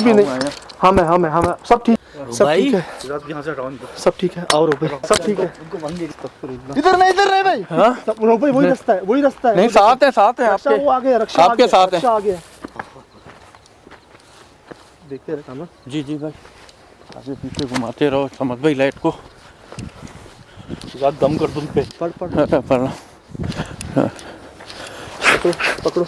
भी नहीं। हमें सब ठीक, सब ठीक है, सब ठीक है। और भाई सब ठीक है। इधर नहीं भाई, हाँ भाई वही रास्ता है, नहीं साथ है आपके, वो आगे रक्षा आपके साथ है, आगे देखते रहता ना। जी भाई आगे पीछे घुमाते रहो समझ भाई लाइट को, दम कर तुम पे। पकड़ो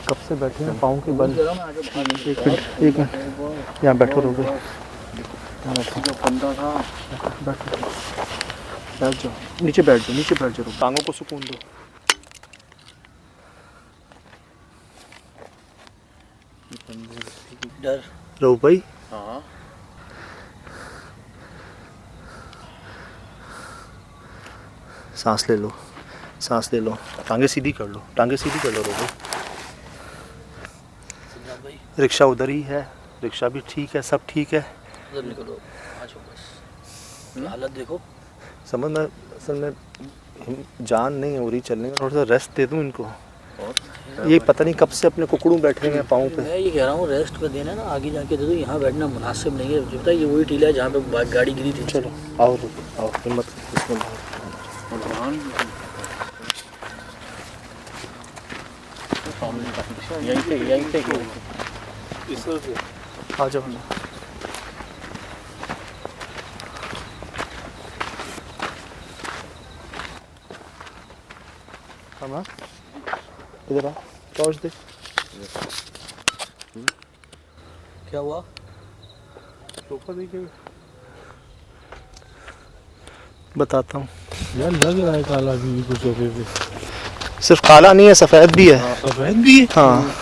कब से बैठे हैं, पाँव के बल। एक मिनट यहाँ बैठो, रोके बैठ जाओ, नीचे बैठ जाओ, टांगों को सुकून दो। डर रो भाई। हाँ सांस ले लो, टांगे सीधी कर लो रो भाई। रिक्शा उधर ही है, रिक्शा भी ठीक है, सब ठीक है। उधर निकलो, बस हालत देखो। समझ में असल में जान नहीं हो रही चलने में, थोड़ा सा रेस्ट दे दूं इनको। ये पता नहीं कब से अपने कुकड़ू बैठे हैं पाँव पे। मैं ये कह रहा हूँ रेस्ट पे देना ना, आगे जाके दे दो, यहाँ बैठना मुनासिब नहीं है। पता है ये वही टीला है जहाँ पे गाड़ी गिरी थी। चलो आओ हिम्मत, यहीं पे आ जाओ। इधर आ, टॉर्च दे। क्या हुआ? सोफा देखिए, बताता हूँ यार, लग रहा है काला भी कुछ सोफे पे। सिर्फ काला नहीं है, सफेद भी है। सफेद भी है? हाँ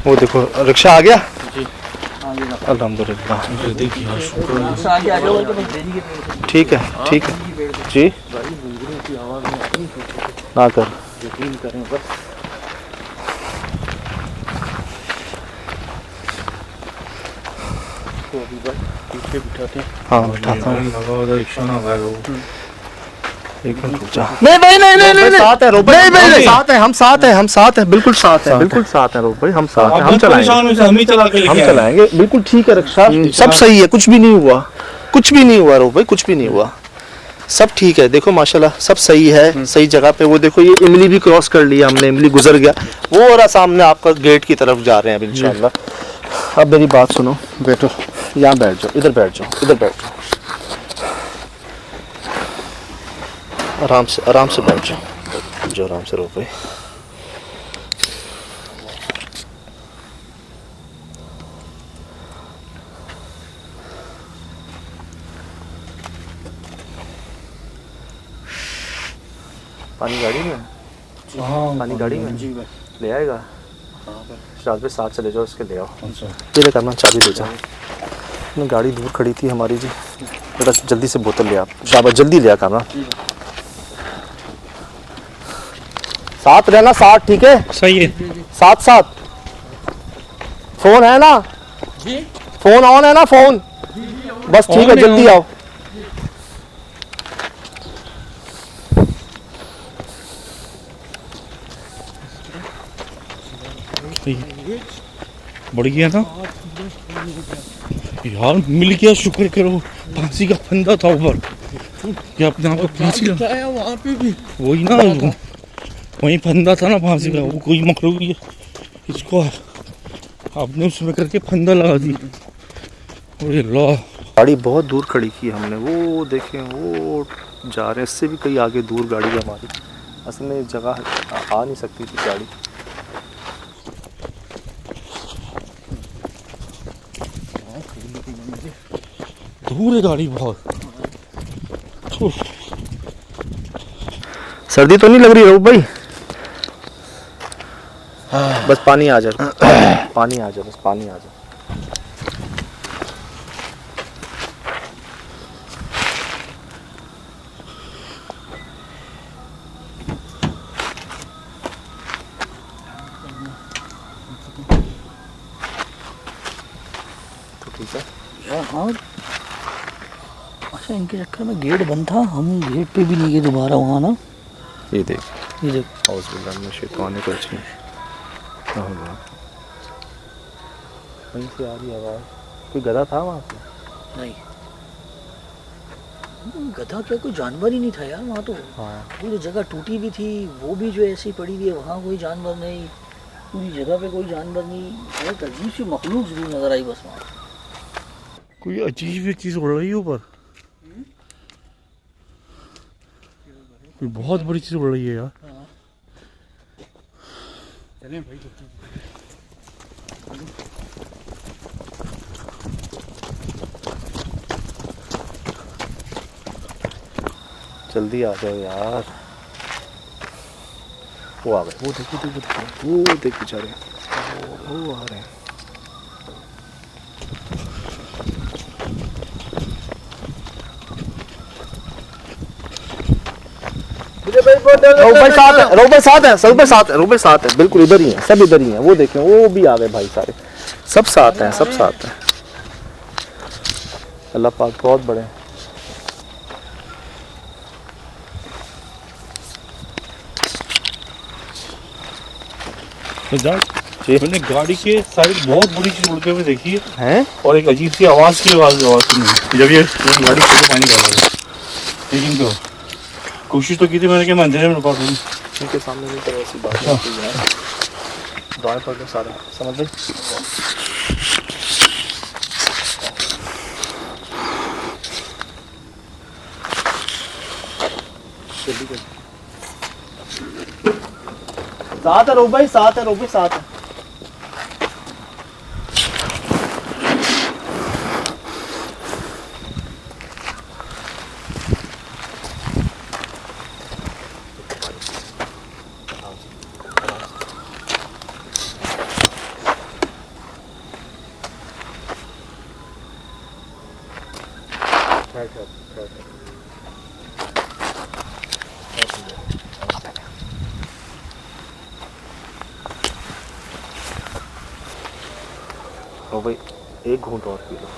वो देखो रिक्शा आ गया जी, अल्हम्दुलिल्लाह। ठीक है जी, ना कर यकीन करें बस। तो अभी बस पीछे बिठाते हैं। हाँ बिठाता हूँ। एक मिनट रुक जा। नहीं भाई नहीं साथ है रोब भाई, नहीं हम साथ हैं बिल्कुल साथ हैं रोब भाई, हम साथ हैं, हम चलाएंगे बिल्कुल ठीक है। रिक्शा सब सही है, कुछ भी नहीं हुआ रोब भाई, कुछ भी नहीं हुआ, सब ठीक है। देखो माशाल्लाह सब सही है, सही जगह पे। वो देखो ये इमली भी क्रॉस कर लिया हमने, इमली गुजर गया, वो रहा सामने आपका गेट की तरफ जा रहे हैं अब इंशाल्लाह। अब मेरी बात सुनो, बैठो यहाँ बैठ जाओ, इधर बैठ जाओ, आराम से बैठ जाओ, जो आराम से रो भाई। पानी गाड़ी में? हाँ पानी गाड़ी में जी, ले आएगा। शायद पे साथ चले जाओ, उसके ले आओ। ये ले करना, चाबी ले जाओ। गाड़ी दूर खड़ी थी हमारी जी, बेटा जल्दी से बोतल ले आप, शाबाश जल्दी ले आ करना। साथ रहना, साथ ठीक है, सही है, साथ। फोन है ना जी, फोन ऑन है ना, फोन बस ठीक है, जल्दी आओ। बढ़ गया ना यार, मिल गया, शुक्र करो। फांसी का फंदा था ऊपर, क्या अपने आप को फांसी लगाया वहाँ पे भी, वही ना वहीं फंदा था ना फांसी का, वो कोई मखलूक इसको आपने उसमें करके फंदा लगा दी। अरे अल्लाह, गाड़ी बहुत दूर खड़ी की हमने, वो देखें वो जा रहे हैं, इससे भी कहीं आगे दूर गाड़ी है हमारी। असल में इस जगह आ नहीं सकती थी गाड़ी। दूर है गाड़ी बहुत। सर्दी तो नहीं लग रही रऊफ भाई? बस पानी आ जाए, पानी आ जाए, बस पानी आ जाए। तो ठीक है। हाँ अच्छा, इनके चक्कर में गेट बंद था, हम गेट पे भी नहीं गए दोबारा वहाँ ना। ये देख, ये देख, शैतान को अच्छी वहीं से आ रही आवाज़। कोई गधा था वहाँ पे? नहीं गधा क्या, कोई जानवर ही नहीं था यार वहाँ तो। हाँ। वो जो जगह टूटी भी थी वो भी जो ऐसी पड़ी हुई है, वहाँ कोई जानवर नहीं, पूरी जगह पे कोई जानवर नहीं। बहुत अजीब सी मखलूक जरूर नजर आई बस वहाँ। कोई अजीब चीज उड़ रही है ऊपर, कोई बहुत बड़ी चीज उड़ रही है यार। चलें भाई, जल्दी आ जाओ यार। वो आ गए, वो देखो देखो देखो, वो देख बेचारे, वो आ रहे हैं। रऊफ भाई साथ है, सब भाई साथ है, रऊफ भाई साथ है, बिल्कुल इधर ही है, सब इधर ही है। वो देखें, वो भी आ गए भाई सारे, सब साथ हैं, सब साथ हैं। अल्लाह पाक बहुत बड़े हैं। मैंने गाड़ी के साइड बहुत बड़ी चीज उड़ते हुए देखी हैं, और एक अजीब सी आवाज सुनी जब ये गाड़ी पानी कर रहा था। लेकिन तो कोशिश तो की थी मैंने कि मैं अंधेरे में रुका दूँ। उनके सामने नहीं तो ऐसी बात होती है। दुआएं पढ़ लो सारा, समझ गए? साथ है रऊफ भाई, साथ है रऊफ भाई, साथ है। ओ भाई एक घूंट और पी लो।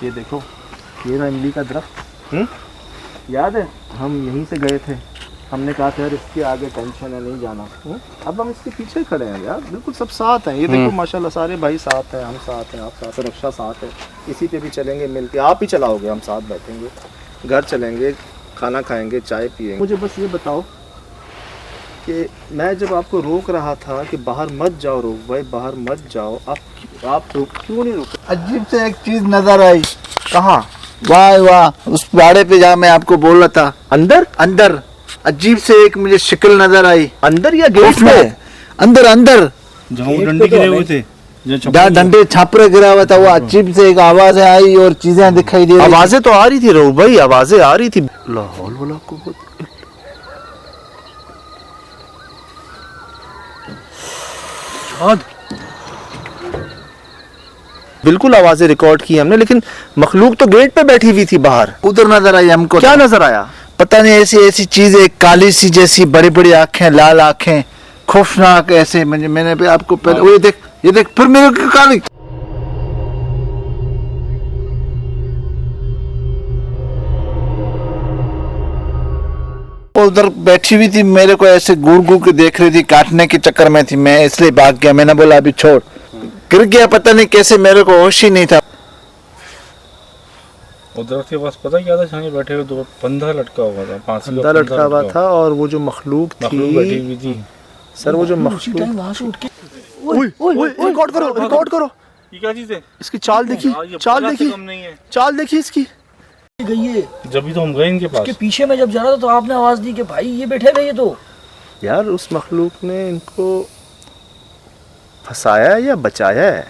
ये देखो, ये ना इमली का दरख्त, याद है हम यहीं से गए थे, हमने कहा था यार इसके आगे टेंशन है, नहीं जाना। अब हम इसके पीछे खड़े हैं यार, बिल्कुल सब साथ हैं। ये देखो माशाल्लाह सारे भाई साथ हैं, हम साथ हैं, आप साथ, सुरक्षा साथ है। इसी पे भी चलेंगे मिलके, आप ही चलाओगे, हम साथ बैठेंगे, घर चलेंगे, खाना खाएंगे, चाय पिएंगे। मुझे बस ये बताओ कि मैं जब आपको रोक रहा था कि बाहर मत जाओ, रोक भाई बाहर मत जाओ, आप क्यों नहीं रुके? अजीब से एक चीज नजर आई। कहाँ? वाह वाह, उस पहाड़े पे जहाँ मैं आपको बोल रहा था, अंदर अंदर अजीब से एक मुझे शक्ल नजर आई। अंदर या गेट में? अंदर अंदर जहाँ वो डंडे गिरे हुए थे, जहाँ डंडे छापरे गिरा हुआ था, वो अजीब से एक आवाज आई और चीजें दिखाई दे रही। आवाजें तो आ रही थी रऊफ भाई, आवाजें आ रही थी। ला हौल वला कुव्वत। बिल्कुल आवाजें रिकॉर्ड की हमने, लेकिन मखलूक तो गेट पे बैठी हुई थी बाहर। उधर नजर आई हमको। क्या नजर आया? पता नहीं, ऐसी ऐसी चीजें, काली सी जैसी, बड़ी बड़ी आंखें, लाल आंखें, खौफनाक ऐसे। मैंने भी आपको पहले, वो ये देख फिर मेरे को काली। उधर बैठी हुई थी, मेरे को ऐसे घूर घूर के देख रही थी, काटने के चक्कर में थी, मैं इसलिए भाग गया। मैंने बोला अभी छोड़, गिर गया, पता नहीं कैसे, मेरे को होश ही नहीं था। उधर के पास पता क्या था, जहाँ बैठे हुए दो फंदा लटका हुआ था, फांसी का लटका हुआ था, और वो जो मखलूक बैठी हुई थी सर, वो जो मखलूक वहाँ से उठ के रिकॉर्ड करो, रिकॉर्ड करो। ये क्या चीज है? इसकी चाल देखी, चाल देखी, चाल देखी इसकी। गई है। जब भी तो हम गए इनके पास। के पीछे में जब जा रहा था तो आपने आवाज दी कि भाई ये बैठे हुए, ये तो यार उस मखलूक ने इनको फंसाया है या बचाया है,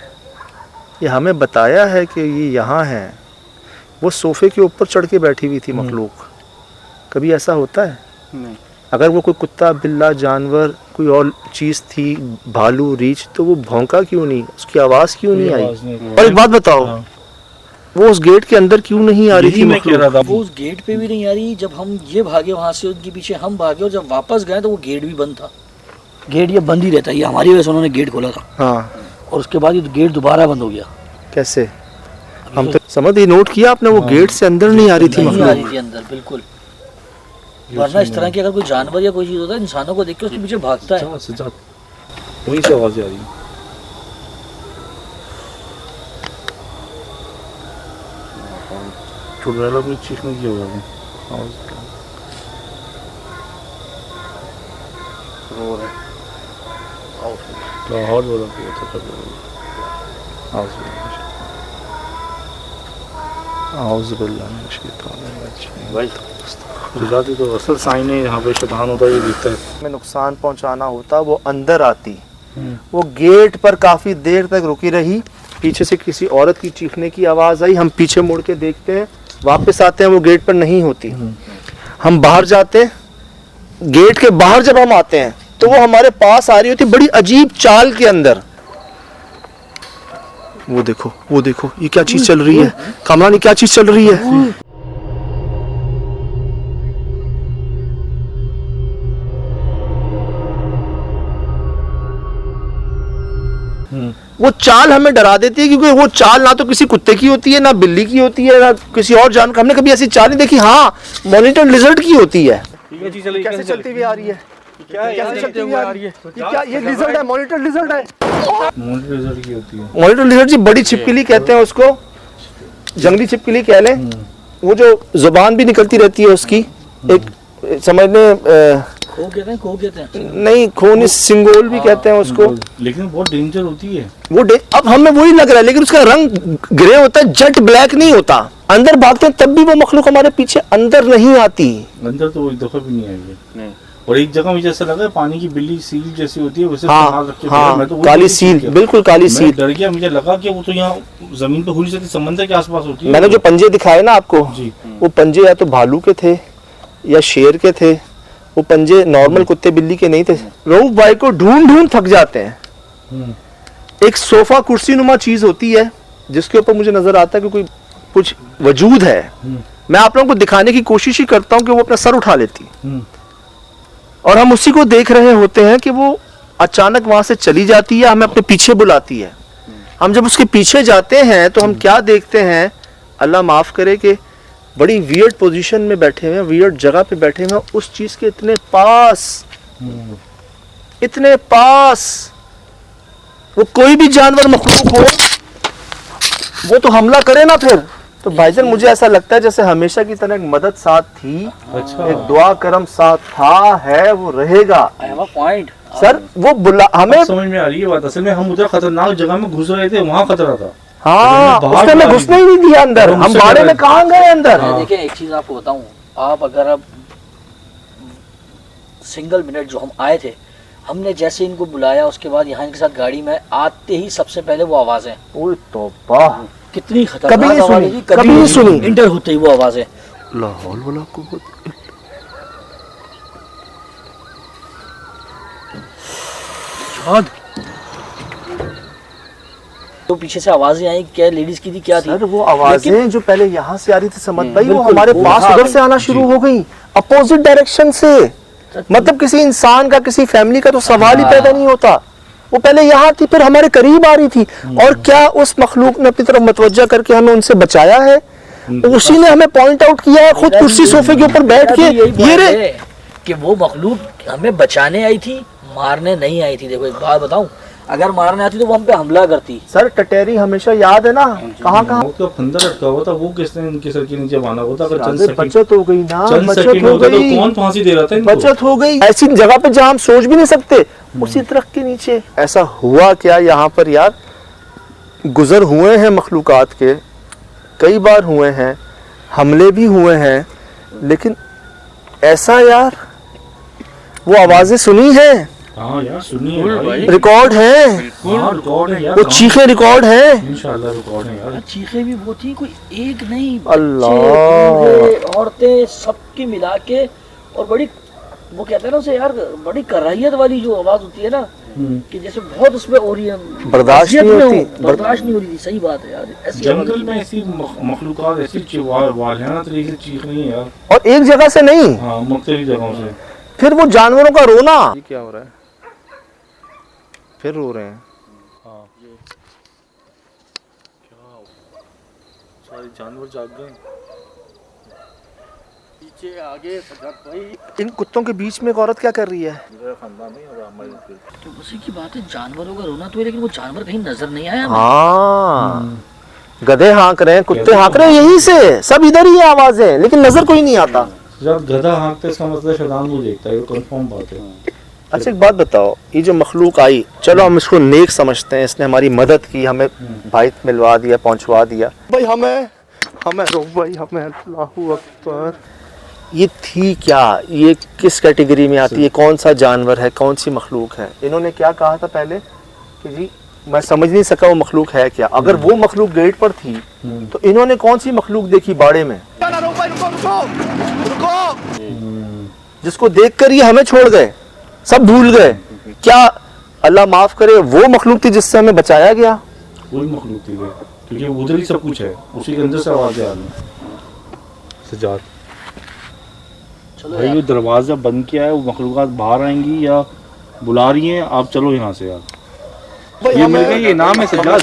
ये हमें बताया है कि ये यहाँ है। वो सोफे के ऊपर चढ़ के बैठी हुई थी मखलूक। कभी ऐसा होता है? नहीं। अगर वो कोई कुत्ता बिल्ला जानवर कोई और चीज़ थी, भालू रीछ, तो वो भौंका क्यों नहीं, उसकी आवाज़ क्यों नहीं आई? और एक बात बताओ, वो उस गेट के अंदर क्यों नहीं आ रही थी? मैं कह रहा था वो उस गेट पे भी नहीं आ रही। जब हम ये भागे वहां से, उनके पीछे हम भागे, और जब वापस गए तो वो गेट भी बंद था। गेट ये बंद ही रहता है, ये हमारी वजह से उन्होंने गेट खोला था। हाँ, और उसके बाद ये गेट दोबारा बंद हो गया। कैसे? हम तो समझ, ये नोट किया आपने, वो गेट से अंदर नहीं आ रही थी नहीं आ रही मखलूक। थी अंदर, बिल्कुल। वरना इस तरह की अगर कोई जानवर या कोई चीज होता है, इंसानों को देख के उसके पीछे भागता है। वहीं से आवाज आ रही है। चुड़ैल अपनी चीखने की होगा लाहौर बोला भाई गुजराती तो असल साइन है, यहाँ पे शैतान होता है, ये दिखता है। में नुकसान पहुंचाना होता वो अंदर आती। वो गेट पर काफी देर तक रुकी रही। पीछे से किसी औरत की चीखने की आवाज आई। हम पीछे मुड़ के देखते हैं, वापस आते हैं, वो गेट पर नहीं होती। हम बाहर जाते, गेट के बाहर जब हम आते हैं तो वो हमारे पास आ रही होती, बड़ी अजीब चाल के अंदर। वो देखो ये क्या चीज चल रही है कामरान, ये क्या चीज चल रही है? वो चाल हमें डरा देती है, क्योंकि वो चाल ना तो किसी कुत्ते की होती है, ना बिल्ली की होती है, ना किसी और जानवर। हमने कभी ऐसी चाल नहीं देखी। हाँ, मॉनिटर लिजर्ड की होती है। कैसे चलती हुई आ रही है? कैसे चलती हुई आ रही है? ये लिजर्ड है, मॉनिटर लिजर्ड है। मॉनिटर लिजर्ड की होती है। मॉनिटर लिजर्ड जी, बड़ी छिपकली कहते हैं उसको, जंगली छिपकली कह लें। वो जो जुबान भी निकलती रहती है उसकी, एक समझने खो कहते हैं नहीं, खोनी सिंगोल भी कहते हैं उसको। लेकिन बहुत डेंजर होती है वो अब हमें वही लग रहा है, लेकिन उसका रंग ग्रे होता है, जेट ब्लैक नहीं होता। अंदर भागते हैं तब भी वो मखलूक हमारे पीछे अंदर नहीं आती। अंदर तो एक दफा भी नहीं आई। और एक जगह मुझे ऐसा लगा पानी की बिल्ली सील जैसी होती है वैसे। हाँ, मैं तो काली सील, बिल्कुल काली सील। डर गया, मुझे लगा कि वो तो यहाँ जमीन पे हो नहीं सकती, समंदर के आसपास होती है। मैंने जो पंजे दिखाए ना आपको, वो पंजे या तो भालू के थे या शेर के थे। वो पंजे नॉर्मल कुत्ते बिल्ली के नहीं थे। रऊफ भाई को ढूंढ थक जाते हैं। एक सोफा कुर्सी नुमा चीज होती है जिसके ऊपर मुझे नजर आता है कि कोई कुछ वजूद है। मैं आप लोगों को दिखाने की कोशिश ही करता हूँ कि वो अपना सर उठा लेती, और हम उसी को देख रहे होते हैं कि वो अचानक वहां से चली जाती है, हमें अपने पीछे बुलाती है। हम जब उसके पीछे जाते हैं तो हम क्या देखते हैं, अल्लाह माफ करे कि बड़ी वियर्ड पोजीशन में बैठे हुए हैं, वियर्ड जगह पे बैठे हुए हैं, उस चीज के इतने पास वो कोई भी जानवर मखलूक हो, वो तो हमला करे ना फिर। तो भाईजान मुझे ऐसा लगता है जैसे हमेशा की तरह एक मदद साथ थी। अच्छा। एक दुआ करम साथ था, है, वो रहेगा। पॉइंट सर वो बुला हमें समझ में आ रही है बात। असल में हम उधर खतरनाक जगह में घुस रहे थे, वहाँ खतरा था। हाँ, उसने हमें घुसने ही नहीं दिया अंदर। हम बाड़े में कहाँ गए अंदर? देखिए एक चीज आपको बताऊं, आप अगर अब सिंगल मिनट जो हम आए थे, हमने जैसे इनको बुलाया उसके बाद यहाँ इनके साथ गाड़ी में आते ही सबसे पहले वो आवाजें, ओए तौबा, कितनी खतरनाक कभी नहीं आवाजें सुनी, थी, कभी नहीं सुनी। इंटर होते ही वो आवाजें, ला हौल वला कुव्वत। तो पीछे से आवाजें आई, क्या लेडीज की थी, क्या थी? सर वो आवाजें जो पहले यहाँ से आ रही थी समझ भाई, वो बिल्कुल, हमारे वो पास वहाँ उधर आ से आना शुरू हो गई, अपोजिट डायरेक्शन से। मतलब किसी इंसान का, किसी फैमिली का तो सवाल ही पैदा नहीं होता। वो पहले यहाँ थी, फिर हमारे करीब आ रही थी। और क्या उस मखलूक ने अपनी तरफ मुतवज्जा करके हमें उनसे बचाया है? उसी ने हमें पॉइंट आउट किया है, खुद कुर्सी सोफे के ऊपर बैठ के, ये रे कि वो मखलूक हमें बचाने आई थी, मारने नहीं आई थी। देखो एक बात बताऊं, अगर मारने आती तो वो हम पे हमला करती। सर टटेरी हमेशा याद है ना, कहाँ उसका फंदा लटका हुआ था, वो किसने इनके सर के नीचे बांधा हुआ था? अगर बचत हो गई ना, बचत हो तो गई, कौन फांसी दे रहा था इनको? बचत हो गई। ऐसी जगह पे जहाँ हम सोच भी नहीं सकते, उसी दरख्त के नीचे। ऐसा हुआ क्या यहाँ पर यार? गुजर हुए हैं मखलूकात के, कई बार हुए हैं, हमले भी हुए हैं, लेकिन ऐसा यार वो आवाजें सुनी है, हाँ यार सुनिए भाई, रिकॉर्ड है, हाँ रिकॉर्ड है यार, वो चीखें रिकॉर्ड है। इंशाल्लाह रिकॉर्ड है यार। चीखें भी बहुत ही, कोई एक नहीं, अल्लाह। बच्चे, बूढ़े, औरतें सबकी मिला के, और बड़ी, वो कहते हैं ना उसे यार, बड़ी कराहियत वाली जो आवाज होती है ना, कि जैसे बहुत उसमें हो रही है, बर्दाश्त नहीं होती, बर्दाश्त नहीं हो रही थी। सही बात है यार, ऐसी जंगल में ऐसी मखलूकात ऐसी वालियाना तरीके से चीख रही है यार, और एक जगह से नहीं, हाँ मुख्तलिफ जगहों से। फिर वो जानवरों का रोना। ये क्या हो रहा है? फिर रो रहे हैं। हाँ सारे जानवर जाग गए। पीछे आगे सजाद भाई, इन कुत्तों के बीच में एक औरत क्या कर रही है? तो उसी की बात है, जानवरों का रोना तो है, लेकिन वो जानवर कहीं नजर नहीं आया हमें। हाँ, गधे हाँक रहे हैं, कुत्ते हाँक रहे हैं, यहीं से सब इधर ही है आवाजें, लेकिन नजर कोई नहीं आता। जब गधा हाँकते इसका मतलब शैतान को देखता है, ये कंफर्म बात है। अच्छा एक बात बताओ, ये जो मखलूक आई, चलो हम इसको नेक समझते हैं, इसने हमारी मदद की, हमें भाई मिलवा दिया, पहुंचवा दिया, भाई हमें रो भाई हमें, अल्लाहू अकबर। ये थी क्या, ये किस कैटेगरी में आती है, कौन सा जानवर है, कौन सी मखलूक है? इन्होंने क्या कहा था पहले कि जी मैं समझ नहीं सका वो मखलूक है क्या। अगर वो मखलूक गेट पर थी तो इन्होंने कौन सी मखलूक देखी बाड़े में, जिसको देखकर ये हमें छोड़ गए, सब भूल गए? क्या अल्लाह माफ करे वो मखलूक थी जिससे हमें बचाया गया? वही मखलूक थी वो, क्योंकि उधर ही सब कुछ है, उसी के अंदर से आवाजें आ रही हैं। सजाद भाई, वो दरवाजा बंद किया है, वो मखलूकात बाहर आएंगी या बुला रही हैं, आप चलो यहाँ से यार। ये मिल गई, ये नाम है सजाद।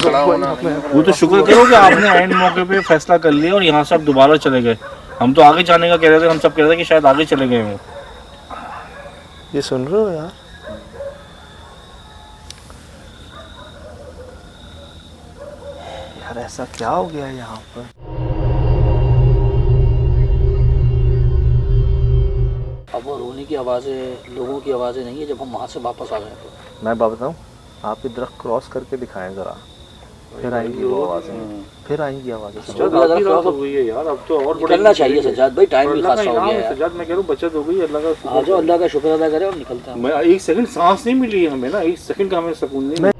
वो तो शुक्र करो कि आपने एंड मौके पे फैसला कर लिया और यहाँ से आप दोबारा चले गए। हम तो आगे जाने का कह रहे थे, हम सब कह रहे थे कि शायद आगे चले गए हों। ये सुन रहे हो यार? यार ऐसा क्या हो गया यहाँ पर? अब वो रोने की आवाजें, लोगों की आवाजें नहीं है जब हम वहाँ से वापस आ गए तो। मैं बात बताऊँ, आप ये दरख्त क्रॉस करके दिखाएं जरा, फिर आएंगी वो आवाजें, फिर आएंगी आवाजें। यार अब तो और निकलना चाहिए सजाद भाई, टाइम भी खासा हो गया है। सजाद मैं कह रहा हूँ बचत हो गई, अल्लाह का आ जाओ, अल्लाह का शुक्र अदा करें और निकलते हैं। मैं एक सेकंड सांस नहीं मिली हमें ना, एक सेकंड का हमें सुकून नहीं।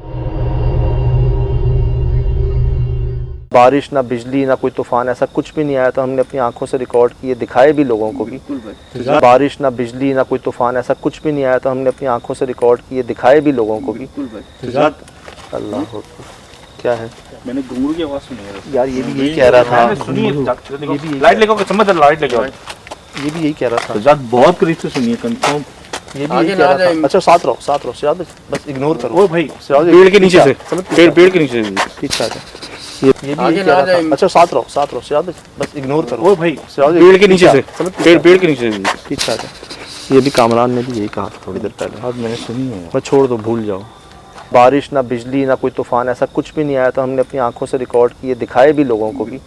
बारिश ना बिजली ना कोई तूफान, ऐसा कुछ भी नहीं आया था। हमने अपनी आंखों से रिकॉर्ड किए, दिखाए भी लोगों को भी। बारिश ना बिजली ना कोई तूफान, ऐसा कुछ भी नहीं आया था। हमने अपनी आंखों से रिकॉर्ड किए, दिखाए भी लोगों को भी। अल्लाह क्या है? मैंने घुंघरू की आवाज सुनी है यार, ये भी यही कह रहा था। सुनिए, लाइट लेके आओ, समझ लाइट लेके आओ। ये भी यही कह रहा था। सजाद बहुत करीब से सुनिए, कंफर्म। ये भी यही कह रहा था। अच्छा साथ रहो, साथ रहो सिराज, बस इग्नोर करो। ओ भाई, सिराज पेड़ के नीचे से, पेड़ के नीचे से पीछे आ जा। ये भी यही कह रहा था। अच्छा साथ रहो, साथ रहो सिराज, बस इग्नोर करो। ओ भाई, सिराज पेड़ के नीचे से, पेड़ के नीचे से पीछे आ जा। ये भी कामरान ने भी यही कहा था थोड़ी देर पहले। आज मैंने सुनी है। मैं छोड़ दो, भूल जाओ। बारिश ना बिजली ना कोई तूफान, ऐसा कुछ भी नहीं आया था। हमने अपनी आंखों से रिकॉर्ड किए, दिखाए भी लोगों को भी।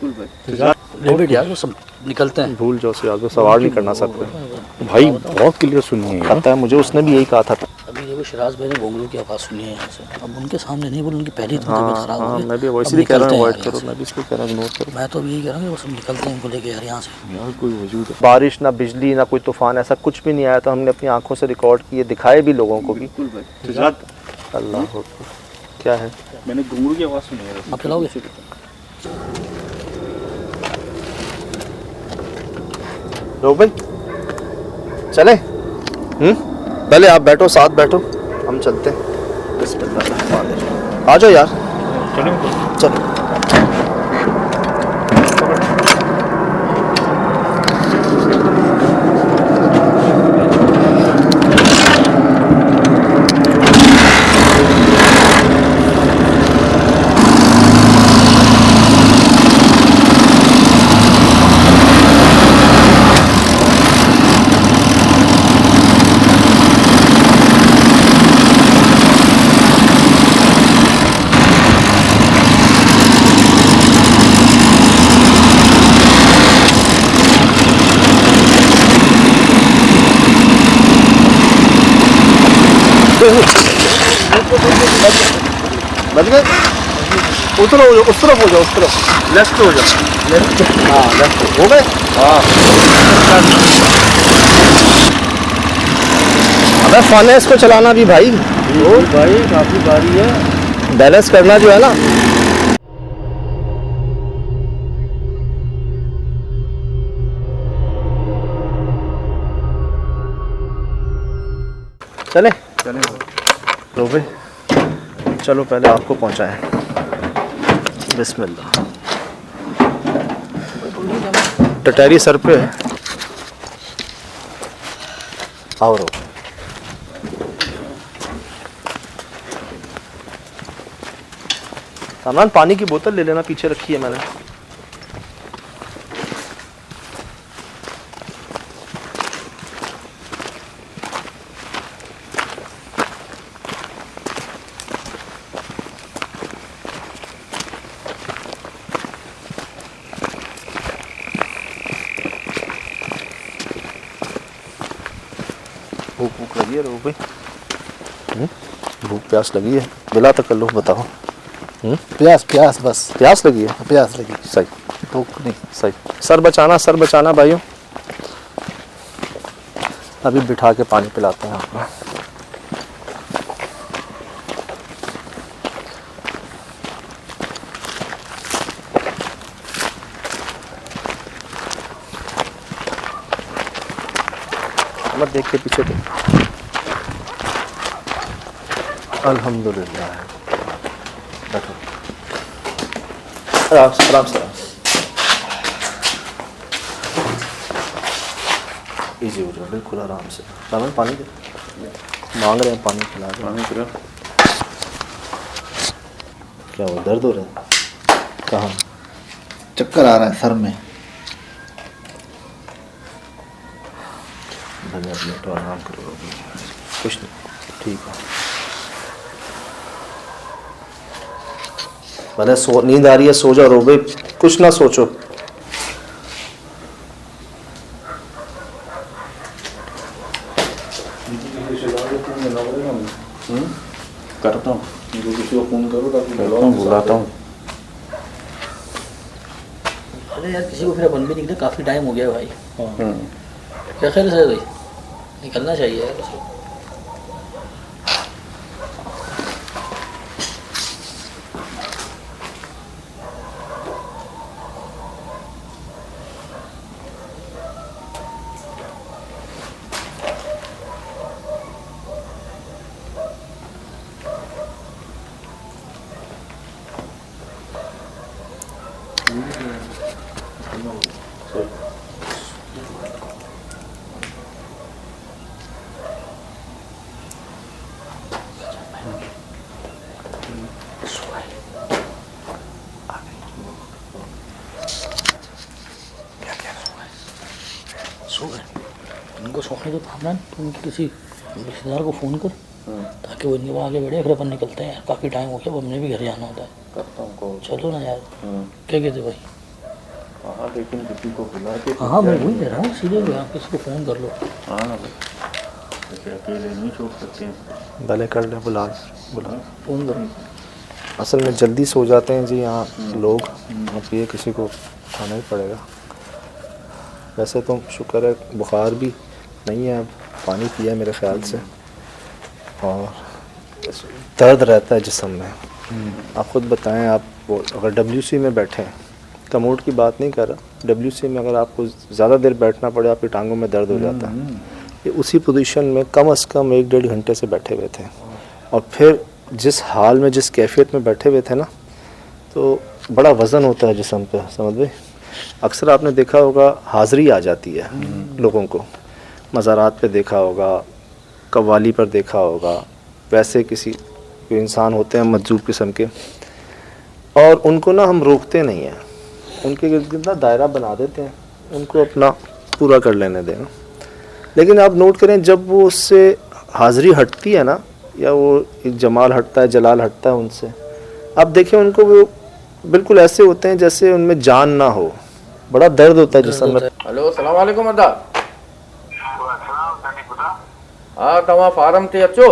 यार सब निकलते हैं। भूल जाओ सिराज, वो सवाल नहीं करना सकते भाई बहुत क्लियर सुनी है। पता है मुझे, उसने भी यही कहा था। अभी देखो शराज भाई ने घुंघरू की आवाज़ सुनी है यहाँ से। अब उनके सामने नहीं बोल, उनकी पहली तो हाँ, तबीयत खराब हो हाँ, गई। मैं भी अब वैसे ही कह रहा हूँ, निकलते हैं अवॉइड यार करो। यहाँ मैं भी इसलिए कह रहा हूँ, इग्नोर करो। से। मैं तो अभी यही कह रहा हूँ कि बस हम निकलते हैं इनको लेके यार यहाँ से। यार कोई वजूद है। बारिश ना बिजली ना कोई तूफान, ऐसा कुछ भी नहीं आया था। हमने अपनी आंखों से रिकॉर्ड किए, दिखाए भी लोगों को भी। अल्लाह क्या है? मैंने घुंघरू की आवाज सुनी है। आप चलाओगे? रोबन चले? पहले आप बैठो, साथ बैठो, हम चलते हैं। बिस्मिल्लाह, आ जाओ यार, चलो। बच गए? उस तरफ हो जाओ, उस तरफ लेफ्ट हो जाओ, लेफ्ट। हाँ लेफ्ट हो गए। हाँ अबे फन है इसको चलाना भी भाई, भाई काफी भारी है, बैलेंस करना जो है ना। चले चले लो भाई, चलो पहले आपको पहुंचाएं। बिस्मिल्लाह। टटैरी सर पे है। आओ रो। सामान पानी की बोतल ले लेना, पीछे रखी है मैंने। भूख लगी है रो भाई? भूख प्यास लगी है? बिला तक कर लो, बताओ। प्यास बस, प्यास लगी है? प्यास लगी, सही, भूख नहीं। सही। सर बचाना भाइयों। अभी बिठा के पानी पिलाते हैं आपको। मत देख के पीछे देख। अल्हम्दुलिल्लाह। बैठो, आराम से आराम से। इजी हो जाओ, बिल्कुल आराम से। सामान पानी दे, मांग रहे हैं पानी, पिला दो। पानी पिला। क्या हो, दर्द हो रहा है? कहाँ? चक्कर आ रहा है सर में। तो आराम करो, कुछ नहीं, ठीक है। मैंने नींद आ रही है, सो जाओ रो भाई, कुछ ना सोचो। करता हूँ, किसी को फोन करो ताकि बुलाता हूँ। अरे यार किसी को फिर अपन भी निकले, काफ़ी टाइम हो गया भाई। क्या ख्याल है भाई, निकलना चाहिए यार उसको। सो गए, इनको सोने दो कामरान, तुम किसी रिश्तेदार को फ़ोन कर ताकि वो इनके वहाँ आगे बढ़े, फिर अपन निकलते हैं यार, काफ़ी टाइम हो गया, अब हमने भी घर जाना होता है। करता हूँ कॉल। चलो ना यार, क्या कहते भाई? हाँ लेकिन किसी को बुला के। हाँ मैं वही कह रहा हूँ, सीधे आप किसी को फ़ोन कर लो। हाँ भाई, अकेले नहीं छोड़ सकते हैं। भले कर ले, बुला फ़ोन करो। असल में जल्दी सो जाते हैं जी यहाँ लोग, अब ये किसी को उठाना ही पड़ेगा। वैसे तो शुक्र है बुखार भी नहीं है, अब पानी पिया मेरे ख्याल से, और दर्द रहता है जिस्म में। आप ख़ुद बताएं, आप वो अगर WC में बैठे हैं, कमोड की बात नहीं कर रहा, WC में अगर आपको ज़्यादा देर बैठना पड़े, आपकी टांगों में दर्द हो जाता है। ये उसी पोजीशन में कम से कम 1-1.5 घंटे से बैठे हुए थे, और फिर जिस हाल में, जिस कैफियत में बैठे हुए थे ना, तो बड़ा वज़न होता है जिस्म पे, समझ गए। अक्सर आपने देखा होगा हाज़री आ जाती है लोगों को, मज़ारात पे देखा होगा, कव्वाली पर देखा होगा, वैसे किसी कोई इंसान होते हैं मजजूब किस्म के, और उनको ना हम रोकते नहीं हैं, उनके गिर्द ना दायरा बना देते हैं, उनको अपना पूरा कर लेने दें। लेकिन आप नोट करें, जब वो उससे हाज़री हटती है ना, या वो एक जमाल हटता है, जलाल हटता है उनसे, आप देखें उनको वो बिल्कुल ऐसे होते हैं जैसे उनमें जान ना हो, बड़ा दर्द होता है जिसम में। हेलो, अस्सलाम वालेकुम अदा। हाँ तव्हां फार्म ते अचो,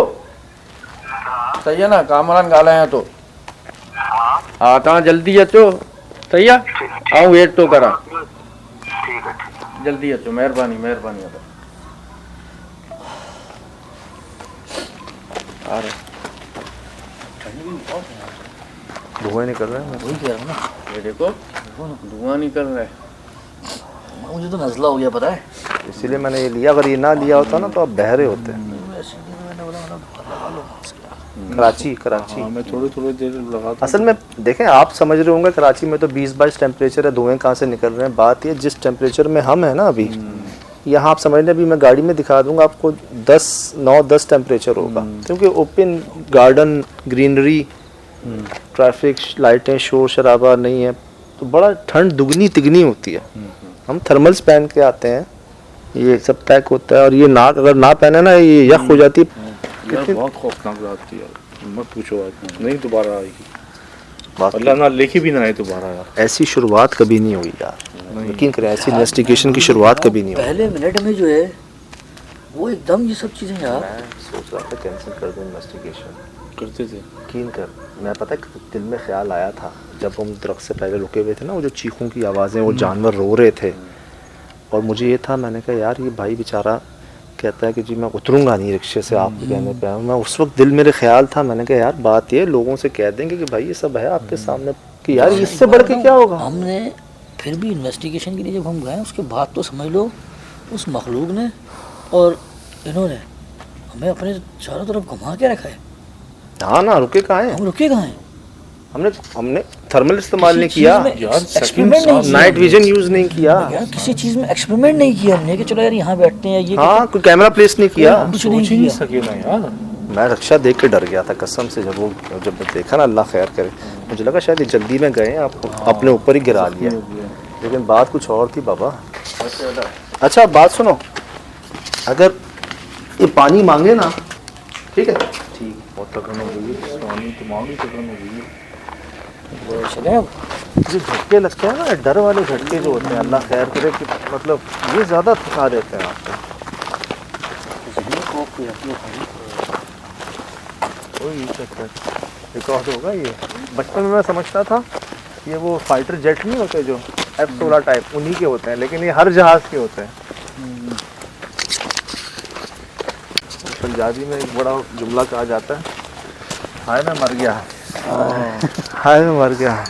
सही है ना, कामरान ॻाल्हायां थो। आता जल्दी अचो सही है आऊं वेट तो करा जल्दी अचो मेहरबानी मेहरबानी आ रहे धुआं निकल रहा है, वही कह रहा हूँ ना, ये देखो धुआं निकल रहा है। मुझे तो नजला हो गया पता है। इसीलिए मैंने ये लिया। अगर ये ना लिया होता ना तो आप बहरे होते। कराची कराची मैं थोड़ी थोड़ी देर लगा असल में देखें, आप समझ रहे होंगे कराची में तो 20-22 टेम्परेचर है, धुएं कहाँ से निकल रहे हैं। बात ये जिस टेम्परेचर में हम है ना अभी, यहाँ आप समझ लें, अभी मैं गाड़ी में दिखा दूंगा आपको 9-10 टेम्परेचर होगा, क्योंकि ओपन गार्डन, ग्रीनरी, ट्रैफिक लाइटें, शोर शराबा नहीं है, तो बड़ा ठंड दुगनी तिगनी होती है। हम थर्मल्स पहन के आते हैं, ये सब पैक होता है, और ये नाक अगर ना पहने ना ये यख हो जाती है। यार बहुत खौफनाक रात थी यार, मत पूछो, आज नहीं दोबारा आएगी। अल्लाह ना लेके भी ना आए दोबारा यार। ऐसी शुरुआत कभी नहीं हुई यार, यकीन करें, ऐसी इन्वेस्टिगेशन की शुरुआत कभी नहीं हुई। पहले मिनट में जो है वो एकदम ये सब चीजें यार। मैं सोच रहा था कैंसिल कर दूं इन्वेस्टिगेशन, करते थे यकीन कर। मैं पता है दिल में ख्याल आया था जब हम दरख्त से पहले रुके हुए थे ना, वो जो चीखों की आवाज़ें, वो जानवर रो रहे थे, और मुझे ये था, मैंने कहा यार ये भाई बेचारा कहता है कि जी मैं उतरूंगा नहीं रिक्शे से आपके कहने पे। मैं उस वक्त दिल मेरे ख्याल था, मैंने कहा यार बात ये लोगों से कह देंगे कि भाई ये सब है आपके सामने, कि यार इससे बढ़ के क्या होगा। हमने फिर भी इन्वेस्टिगेशन के लिए जब हम गए, उसके बाद तो समझ लो उस मखलूक ने और इन्होंने हमें अपने चारों तरफ घुमा के रखा है। हाँ ना, रुके कहाँ हैं हम रुके कहाँ हैं? हमने थर्मल इस्तेमाल नहीं किया यार, एक्सपेरिमेंट नहीं किया, नाइट विजन यूज नहीं किया यार किसी चीज में एक्सपेरिमेंट नहीं किया हमने कि चलो यार यहाँ बैठते हैं ये हाँ, कोई कैमरा प्लेस नहीं किया। कुछ नहीं सोच ही नहीं किया। सके ना यार। मैं रक्षा देख के डर गया था कसम से, जब देखा ना, अल्लाह खैर करे, मुझे लगा शायद ये जल्दी में गए आपको अपने ऊपर ही गिरा लिया, लेकिन बात कुछ और थी बाबा। अच्छा बात सुनो, अगर ये पानी मांगे ना, ठीक है, ठीक बहुत तकन हो गई है, स्वामी दिमाग ही तकन हो गई है। चले अब जो झटके लगते हैं ना, डर वाले झटके जो होते हैं, अल्लाह खैर करे कि मतलब ये ज़्यादा थका देते हैं आपको। कोई चक्कर एक और होगा। ये बचपन में मैं समझता था ये वो फाइटर जेट नहीं होते जो F-16 टाइप, उन्हीं के होते हैं, लेकिन ये हर जहाज़ के होते हैं। पंजाबी में एक बड़ा जुमला कहा जाता है, हाय मैं मर गया, हाय मैं मर गया।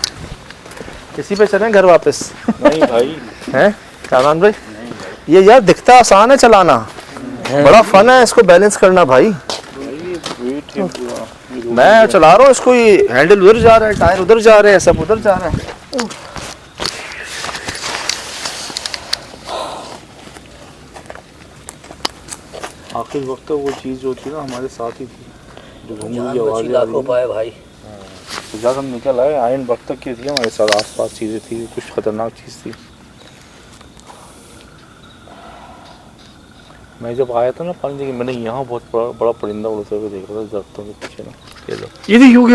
इसी पे चलें घर वापस? नहीं भाई हैं कामान भाई, ये यार दिखता आसान है चलाना, बड़ा फन है इसको बैलेंस करना भाई। वेट है पूरा। मैं चला रहा हूँ इसको, ये हैंडल उधर जा रहा है, टायर उधर जा रहे हैं, सब उधर जा रहे हैं। आखिर वक्त वो चीज़ जो थी ना हमारे साथ ही थी, जो घूम जान की बची आवाज़ लाखों पाए भाई। तो जब हम निकल आए, आयन वक्त तक की थी हमारे साथ, आसपास चीज़ें थी, कुछ खतरनाक चीज़ थी। मैं जब आया था ना पानी देखी, मैंने यहाँ बहुत बड़ा परिंदा उड़ते हुए देख रहा था दरख्तों के पीछे ना। ये देखिए, हो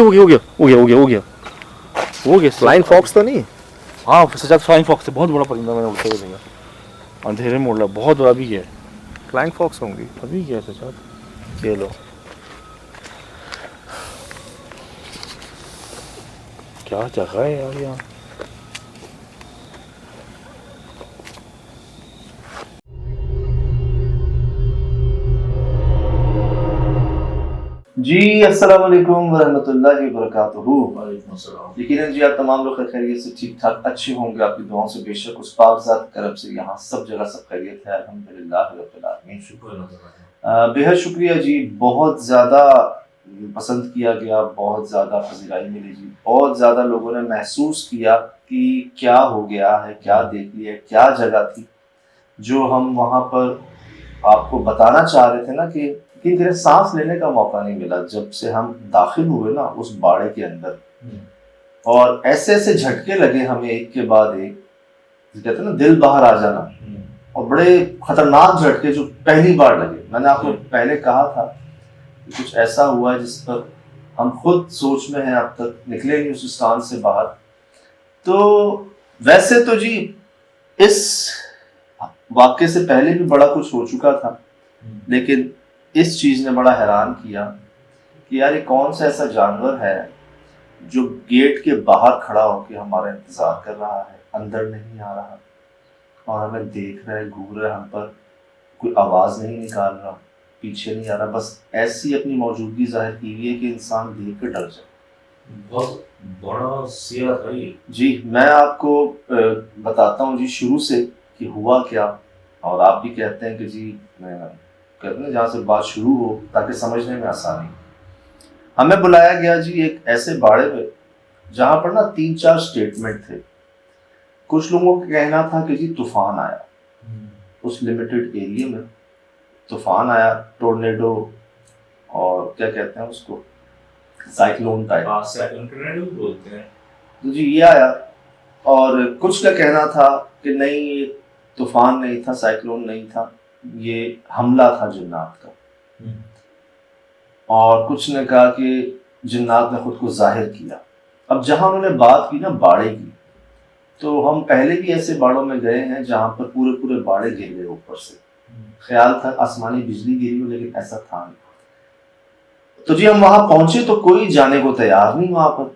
गया फ्लाइंग फॉक्स तो नहीं? हाँ सचा फ्लाइंग फॉक्स से बहुत बड़ा परिंदा मैंने उड़ते हुए देखा, अंधेरे में उड़ रहा, बहुत बड़ा भी है। फ्लाइंग फॉक्स होंगी। अभी क्या सचा, ये लो, क्या जगह है यार यहाँ। जी अस्सलाम वालेकुम वरहमतुल्लाहि वबरकातुहू। यकीनन जी आप तमाम लोग खैरियत से ठीक ठाक अच्छे होंगे, आपकी दुआओं से बेशक उस पाक ज़ात की तरफ से यहाँ सब जगह सब खैरियत है, अल्हम्दुलिल्लाह रब्बिल आलमीन। बेहद शुक्रिया जी, बहुत ज़्यादा पसंद किया गया, बहुत ज़्यादा फजीलाई मिली जी, बहुत ज़्यादा लोगों ने महसूस किया कि क्या हो गया है, क्या देख लिया, क्या जगह थी जो हम वहाँ पर आपको बताना चाह रहे थे ना कि सांस लेने का मौका नहीं मिला जब से हम दाखिल हुए ना उस बाड़े के अंदर। और ऐसे ऐसे झटके लगे हमें एक के बाद एक, कहते हैं ना दिल बाहर आ जाना, और बड़े खतरनाक झटके जो पहली बार लगे। मैंने आपको पहले कहा था कि कुछ ऐसा हुआ है जिस पर हम खुद सोच में हैं, अब तक निकले नहीं उस स्थान से बाहर। तो वैसे तो जी इस वाक्य से पहले भी बड़ा कुछ हो चुका था, लेकिन इस चीज ने बड़ा हैरान किया कि यार ये कौन सा ऐसा जानवर है जो गेट के बाहर खड़ा होकर हमारा इंतजार कर रहा है, अंदर नहीं आ रहा और हमें देख रहा है, घूर रहा है हम पर, कोई आवाज़ नहीं निकाल रहा, पीछे नहीं आ रहा, बस ऐसी अपनी मौजूदगी जाहिर की हुई है कि इंसान देख कर डर जाए। बहुत बड़ा सिया था ये। जी मैं आपको बताता हूँ जी शुरू से कि हुआ क्या, और आप भी कहते हैं कि जी कहते हैं जहाँ से बात शुरू हो ताकि समझने में आसानी। हमें बुलाया गया जी एक ऐसे बाड़े पे जहाँ पर ना 3-4 स्टेटमेंट थे। कुछ लोगों का कहना था कि जी तूफान आया, उस लिमिटेड एरिया में तूफान आया, टोर्नेडो और क्या कहते हैं उसको, साइक्लोन टाइप। टोर्नेडो बोलते हैं। तो जी ये आया, और कुछ का कहना था कि नहीं ये तूफान नहीं था, साइक्लोन नहीं था, ये हमला था जिन्नात का। और कुछ ने कहा कि जिन्नात ने खुद को जाहिर किया। अब जहां उन्होंने बात की ना बाड़े की, तो हम पहले भी ऐसे बाड़ों में गए हैं जहां पर पूरे पूरे बाड़े गिर गए ऊपर से। ख्याल था आसमानी बिजली गिरी हो, लेकिन ऐसा था नहीं। तो जी हम वहां पहुंचे तो कोई जाने को तैयार नहीं वहां पर।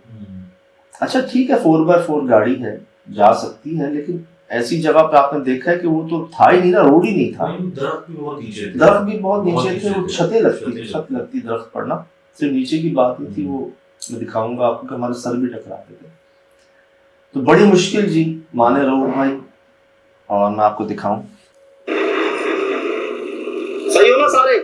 अच्छा ठीक है 4x4 गाड़ी है, जा सकती है, लेकिन ऐसी जगह पे आपने देखा है कि वो तो था ही नहीं ना, रोड ही नहीं था। दरख्त भी बहुत नीचे थे। दरख्त भी बहुत नीचे थे, वो छतें लगती थी, छत लगती दरख्त पर ना, सिर्फ नीचे की बात नहीं थी। वो मैं दिखाऊंगा आपको कि हमारे सर भी टकराते थे। तो बड़ी मुश्किल जी, माने रहो भाई, और मैं आपको दिखाऊं। सही हो ना सारे?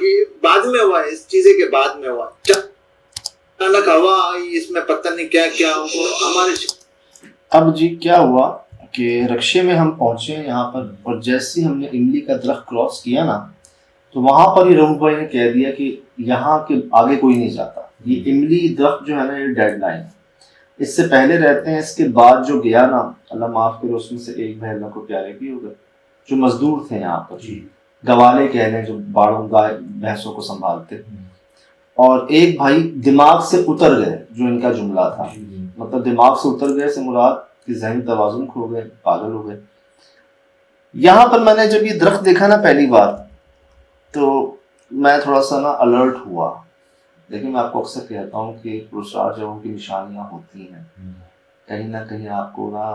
ये बाद में हुआ, इस चीजें के बाद में हुआ। अचानक हवा आई, इसमें पता नहीं क्या क्या हमारे। अब जी क्या हुआ कि रक्शे में हम पहुंचे यहाँ पर, और जैसे ही हमने इमली का दरख्त क्रॉस किया ना, तो वहां पर ही रऊफ भाई ने कह दिया कि यहाँ के आगे कोई नहीं जाता, ये इमली दरख्त जो है ना ये डेडलाइन है, इससे पहले रहते हैं। इसके बाद जो गया ना, अल्लाह माफ करे, उसमें से एक भाई अल्लाह को प्यारे भी हो गए, जो मजदूर थे यहाँ पर, गवाले कह लें, जो बाड़ों गाय भैंसों को संभालते, और एक भाई दिमाग से उतर गए, जो इनका जुमला था। मतलब दिमाग से उतर गए से मुराद कि ज़हनी तवाज़ुन खो गए, पागल हो गए। यहाँ पर मैंने जब ये दरख्त देखा ना पहली बार, तो मैं थोड़ा सा ना अलर्ट हुआ। लेकिन मैं आपको अक्सर कहता हूँ कि पुरस्कार जगहों की निशानियाँ होती हैं, कहीं ना कहीं आपको ना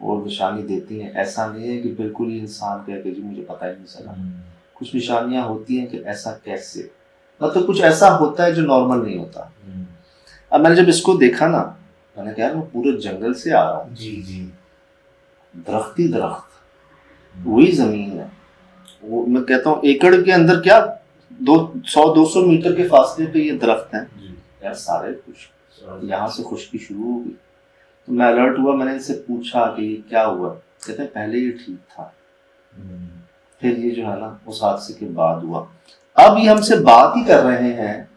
वो निशानी देती हैं। ऐसा नहीं है कि बिल्कुल ही इंसान कह के जी मुझे पता ही नहीं चला। कुछ निशानियाँ होती हैं कि ऐसा कैसे, मतलब कुछ ऐसा होता है जो नॉर्मल नहीं होता। अब मैंने जब इसको देखा ना, मैंने कहा मैं पूरे जंगल से आ रहा हूँ, दरख्त ही दरख्त, वही जमीन है। वो मैं कहता हूँ एकड़ के अंदर क्या 100-200 मीटर के फासले पे ये दरख्त हैं यार, सारे खुश, यहाँ से खुशकी शुरू हो गई। तो मैं अलर्ट हुआ, मैंने इनसे पूछा कि ये क्या हुआ। कहते हैं पहले ये ठीक था, फिर ये जो है ना उस हादसे के बाद हुआ। अब ये हमसे बात ही कर रहे हैं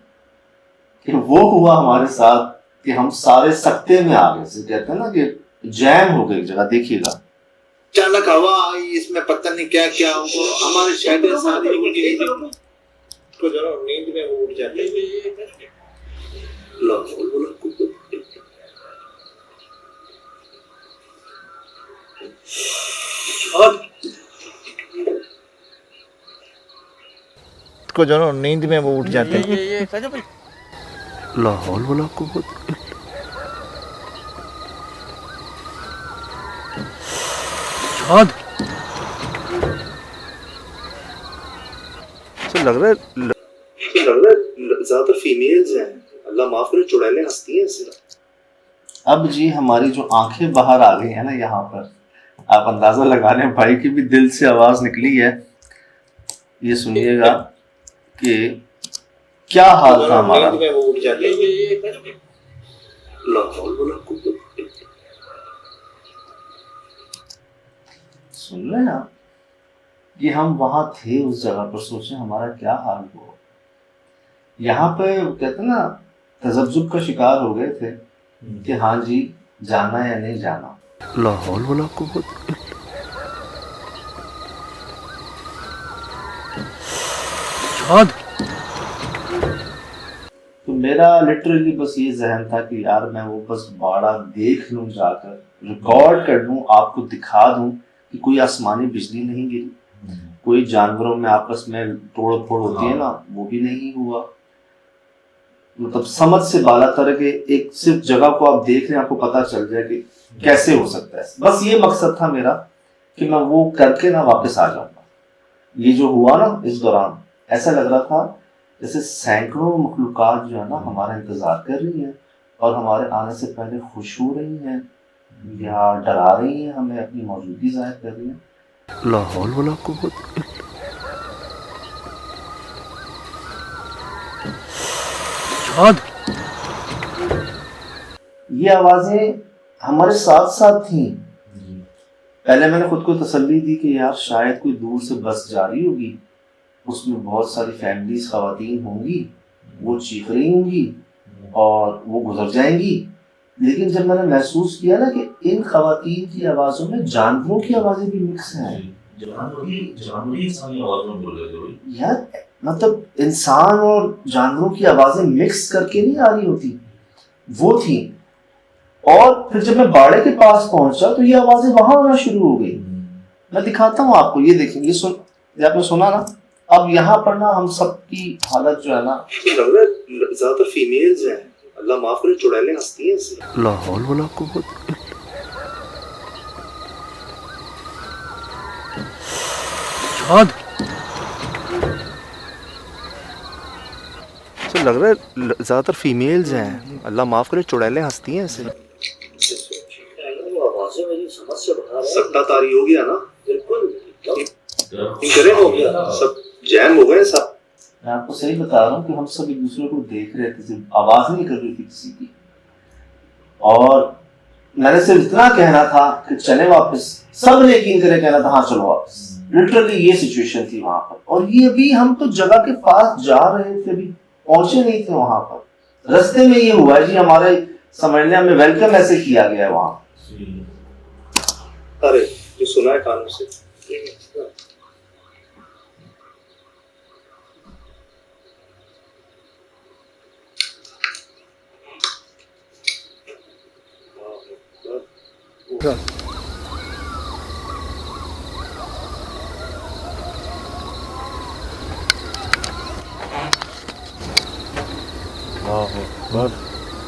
कि वो हुआ हमारे साथ कि हम सारे सकते में आ गए, से कहते हैं ना कि जैम हो गई जगह। देखिएगा अचानक हवा आई, इसमें पता नहीं क्या क्या हमारे शहर सारी उड़ गई। को जरा नींद में उठ जाते को जरा नींद में वो उठ जाते हैं। लाहौल वाला कुव्वत। लग रहा है ज्यादातर फीमेल्स हैं, अल्लाह माफ करे, चुड़ैलें हंसती हैं इससे। अब जी हमारी जो आंखें बाहर आ गई है ना, यहाँ पर आप अंदाजा लगा लें, भाई की भी दिल से आवाज निकली है। ये सुनिएगा कि क्या हाल था हमारा। सुन रहे हैं आप, ये हम वहां थे उस जगह पर, सोचे हमारा क्या हाल हुआ। यहाँ पे कहते ना तजब्जुब का शिकार हो गए थे कि हाँ जी जाना या नहीं जाना। लाहौल वाला कुव्वत। तो मेरा लिटरली बस ये जहन था कि यार मैं वो बस बाड़ा देख लूं, जाकर रिकॉर्ड कर लूं, आपको दिखा दूं कि कोई आसमानी बिजली नहीं गिरी, कोई जानवरों में आपस में तोड़ फोड़ होती है ना, वो भी नहीं हुआ। मतलब समझ से बाला तरह के एक सिर्फ जगह को आप देख रहे हैं, आपको पता चल जाए कि कैसे हो सकता है। बस ये मकसद था मेरा कि मैं वो करके ना वापस आ जाऊंगा। ये जो हुआ ना इस दौरान, ऐसा लग रहा था जैसे सैकड़ों मखलूकात जो है ना हमारा इंतजार कर रही है और हमारे आने से पहले खुश हो रही हैं या डरा रही हैं, हमें अपनी मौजूदगी जाहिर कर रही हैं। लाहौल वाला कुव्वत। ये आवाजें हमारे साथ साथ थी। पहले मैंने खुद को तसल्ली दी कि यार शायद कोई दूर से बस जा रही होगी, उसमें बहुत सारी फैमिलीज खवातीन होंगी, वो चीख रही होंगी और वो गुजर जाएंगी। लेकिन जब मैंने महसूस किया ना कि इन खवातीन की आवाजों में जानवरों की आवाजें भी मिक्स हैं। यार मतलब इंसान और जानवरों की आवाजें मिक्स करके नहीं आ रही होती, वो थी। और फिर जब मैं बाड़े के पास पहुंचा तो ये आवाजें वहां आना शुरू हो गई। मैं दिखाता हूँ आपको, ये देखेंगे, ये आपने सुना ना। अब यहाँ पर ना हम सबकी हालत जो है ना, ज्यादातर फीमेल्स हैं, अल्लाह माफ करे, चुड़ैलें हंसती हैं। लाहौल वाला कुव्वत। तो लग रहा है ज्यादातर फीमेल्स हैं, अल्लाह माफ करे, चुड़ैलें हंसती हैं ऐसे। आवाजें मेरी समझ से बाहर है। सट्टा तारी हो गया ना, बिल्कुल हो गया, सब जैम हो गए सब। मैं आपको सही बता रहा हूँ कि हम सब एक दूसरे को देख रहे थे, सिर्फ आवाज नहीं कर रही थी किसी की। और मैंने सिर्फ इतना कहना था कि चले वापस, सब ने यकीन करे कहना था हाँ चलो वापस। लिटरली ये सिचुएशन थी वहां पर। और ये अभी हम तो जगह के पास जा रहे थे, अभी पहुंचे नहीं थे वहां पर। रास्ते में ये हुआ जी, हमारे समझने हमें वेलकम ऐसे किया गया है वहां। अरे जो सुना है कानों से,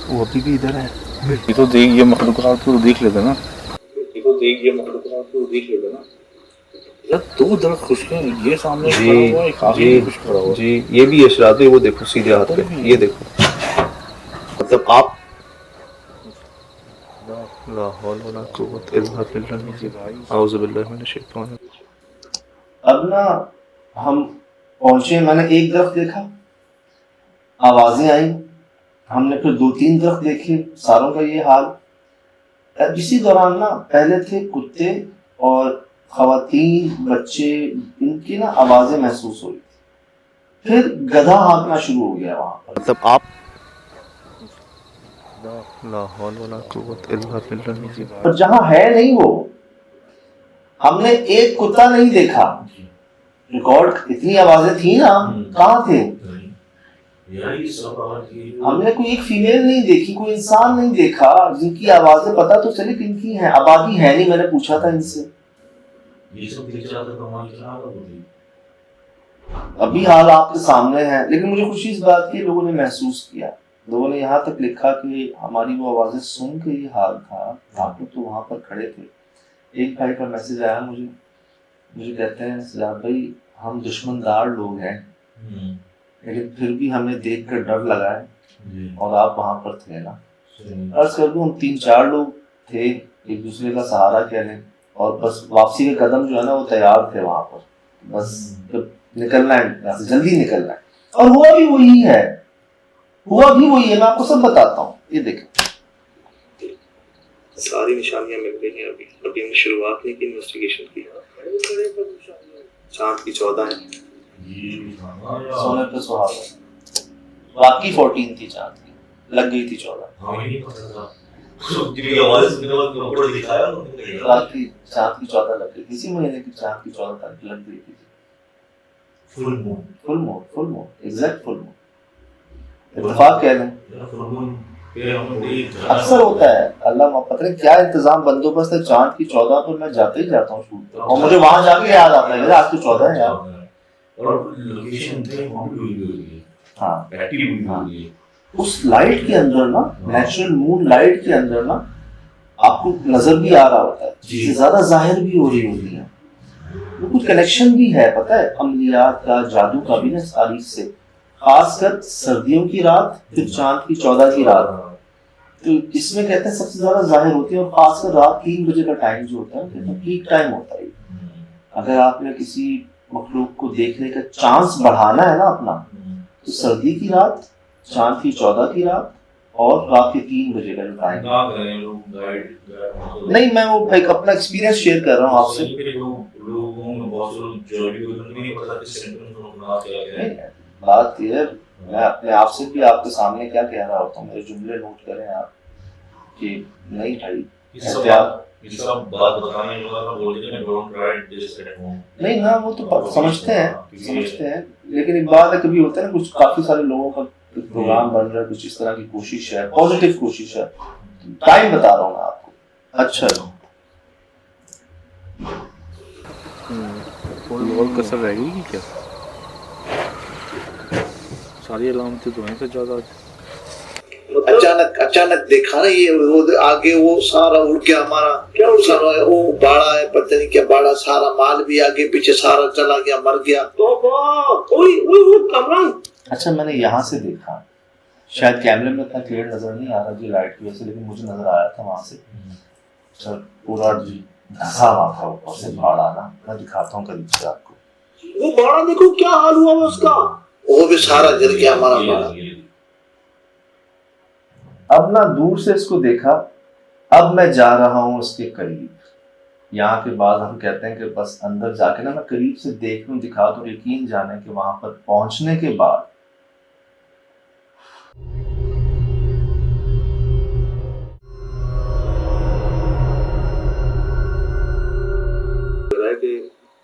वो अभी भी इधर है। ये तो देख, ये मखलूकात को देख लेते ना, यार दो दरख्त खुश्क हैं, ये सामने खड़ा हुआ है, एक आगे भी खुश्क खड़ा हुआ है। जी ये भी इशरात है, वो देखो सीधे हाथ पे, ये देखो। मतलब आप लाहौल वाला कुव्वत इल्ला बिल्लाह, औज़ु बिल्लाहि मिनश शैतानिर रजीम। अब ना हम पहुंचे, मैंने एक दरख्त देखा, आवाजें आई, हमने फिर 2-3 दरख्त देखे, सारों का ये हाल। इसी दौरान ना पहले थे कुत्ते और खवातीन, बच्चे, इनकी ना आवाजें महसूस हुई। फिर गधा हाँकना शुरू हो गया वहां पर। मतलब आप लाहौल वाला कुव्वत इल्ला बिल्लाह। पर जहां है नहीं वो, हमने एक कुत्ता नहीं देखा। रिकॉर्ड इतनी आवाजें थी ना, कहाँ थे? हमने कोई एक फीमेल नहीं देखी, कोई इंसान नहीं देखा जिनकी आवाजें पता तो चले किनकी हैं। आबादी है नहीं, मैंने पूछा था इनसे। अभी हाल आपके सामने है, लेकिन मुझे खुशी इस बात की लोगों ने महसूस किया। लोगों ने यहाँ तक लिखा कि हमारी वो आवाजें सुन के ये हाल था, आप लोग तो वहां पर खड़े थे। एक भाई का मैसेज आया मुझे कहते हैं सिराज भाई, हम दुश्मनदार लोग हैं, लेकिन फिर भी हमें देख कर डर लगा है और आप वहां पर थे ना। अर्ज कर दूं, हम 3-4 लोग थे, एक दूसरे का सहारा कह लें, और बस वापसी के कदम जो है ना वो तैयार थे वहां पर। बस निकलना है, यहाँ से जल्दी निकलना है। और हुआ भी वही है, मैं आपको सब बताता हूँ। ये देखें, सारी निशानियां मिल गई हैं। अभी हमने शुरुआत नहीं की इन्वेस्टिगेशन की। चांद की 14 है, सोने पे सुहागा। बाकी 14 थी चांद की, लग गई थी 14। बाकी चांद की 14 लग गई, इसी महीने की चांद की 14 तारीख लग गई थी। Full moon, exact full moon. इत्तेफाक कह लें, फिर हम अक्सर होता है, अल्लाह पता नहीं क्या इंतजाम बंदोबस्त है, चांद की 14 पर मैं जाते ही जाता हूँ शूट पे, और मुझे वहां जाके याद आता है आज तो 14 है यार। और लोकेशन पे वहाँ भी हुई हुई है, हाँ बैटरी हुई हुई है। उस लाइट के अंदर ना, नेचुरल मून लाइट के अंदर ना आपको नजर भी आ रहा होता है, इससे ज्यादा जाहिर भी हो रही होती है, वो कुछ कनेक्शन भी है पता है अमलियात का, जादू का भी ना इस तारीख से, खासकर सर्दियों की रात, फिर चांद की 14 की रात, तो इसमें कहते हैं सबसे ज्यादा जाहिर होती है, और खासकर रात 3 बजे का टाइम जो होता है कहते हैं पीक टाइम होता है। अगर आपने किसी मखलूक को देखने का चांस बढ़ाना है ना अपना, तो सर्दी की रात, चांद की 14 की रात और रात के 3 बजे का जो टाइम, नहीं मैं वो एक अपना एक्सपीरियंस शेयर कर रहा हूँ आपसे। बात ये है, मैं अपने आप से भी आपके सामने क्या कह रहा होता हूँ, मेरे जुमले नोट करें आप कि नहीं भाई नहीं ना, वो तो समझते हैं, लेकिन एक बात है कभी होता है ना, कुछ काफी सारे लोगों का प्रोग्राम बन रहा है, कुछ इस तरह की कोशिश है, पॉजिटिव कोशिश है, टाइम बता रहा हूँ मैं आपको। अच्छा कोई और कसर रह गई कि क्या? सारी अलामतें तो हैं से ज्यादा। अचानक देखा ना ये वो आगे वो सारा उड़ के हमारा क्या सारा वो बाड़ा है, पता नहीं क्या बाड़ा, सारा माल भी आगे पीछे सारा चला गया, मर गया। तो कमरान अच्छा मैंने यहाँ से देखा, शायद कैमरे में इतना क्लियर नजर नहीं आ रहा जी लाइट की वजह से, लेकिन मुझे नजर आया था वहां से सर पूरा धसा हुआ था ऊपर से बाड़ा ना, मैं दिखाता हूँ करीब से आपको, वो बाड़ा देखो क्या हाल हुआ उसका, वो भी सारा जल गया हमारा बाड़ा। अब ना दूर से इसको देखा, अब मैं जा रहा हूँ उसके करीब, यहाँ के बाद हम कहते हैं कि बस अंदर जाके ना मैं करीब से देख लूं, दिखा तो यकीन जाने कि वहां पर पहुंचने के बाद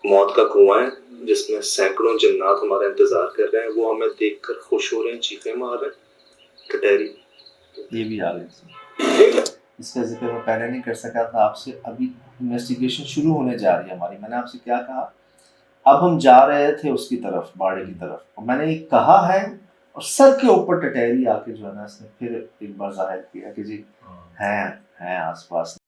मौत का कुआं है जिसमें सैकड़ों जिन्नात हमारा इंतजार कर रहे हैं, वो हमें देखकर खुश हो रहे हैं, चीखें मार रहे हैं। टटेरी ये भी आ गए, इसका जिक्र मैं पहले नहीं कर सका था आपसे, अभी इन्वेस्टिगेशन शुरू होने जा रही है हमारी। मैंने आपसे क्या कहा, अब हम जा रहे थे उसकी तरफ, बाड़े की तरफ, और मैंने ये कहा है और सर के ऊपर टटेरी आके जो है ना इसने फिर एक बार जाहिर किया कि जी हैं आसपास।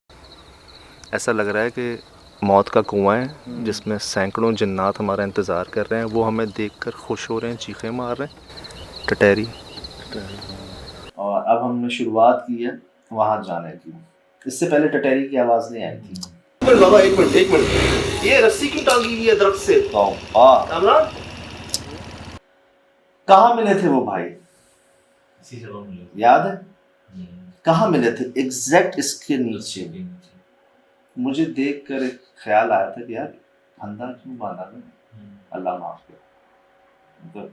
ऐसा लग रहा है कि मौत का कुआं है जिसमें सैकड़ों जिन्नात हमारा इंतज़ार कर रहे हैं, वो हमें देखकर खुश हो रहे हैं, चीखें मार रहे हैं। टटेरी। और अब हमने शुरुआत की है वहां जाने की, इससे पहले टटेरी की आवाज नहीं आई थी। बाबा एक मिनट, ये रस्सी क्यों टांगी हुई है दरख्त से? कहाँ मिले थे वो भाई, याद है कहाँ मिले थे? एग्जैक्ट इसके नीचे। मुझे देखकर एक ख्याल आया था कि यार फंदा क्यों बांधा मैं, अल्लाह माफ कर, मतलब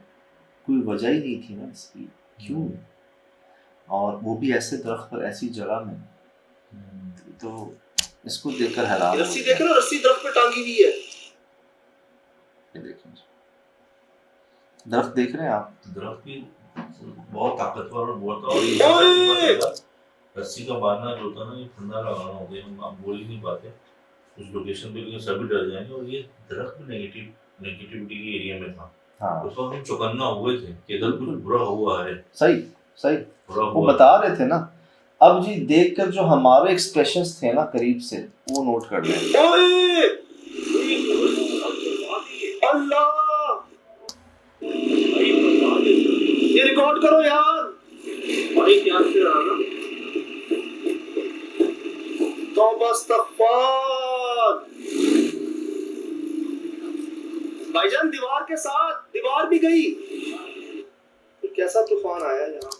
कोई वजह ही नहीं थी ना इसकी, क्यों, और वो भी ऐसे दरख्त पर ऐसी जगह में, तो इसको देखकर हैरान। रस्सी देख रहे हो, रस्सी दरख्त पे टांगी हुई है, ये देखिए दरख्त देख रहे हैं आप, दरख्त की बहुत ताकतवर और बहुत रस्सी का बांधना जो होता है ना, ये फंदा लगाना होता है, हम आप बोल ही नहीं पाते उस लोकेशन पे, लेकिन सभी डर जाएंगे। और ये दरख्त भी नेगेटिविटी के एरिया में था। हाँ उस वक्त हम चौकन्ना हुए थे कि इधर कुछ बुरा हुआ है। सही वो बता रहे थे ना। अब जी देखकर जो हमारे एक्सप्रेशंस थे ना करीब से, वो नोट कर लें। अल्लाह, ये रिकॉर्ड करो यार भाई, क्या से रहा ना, तौबा इस्तग़फ़ार। भाईजान दीवार के साथ दीवार भी गई, तो कैसा तूफान आया यहाँ,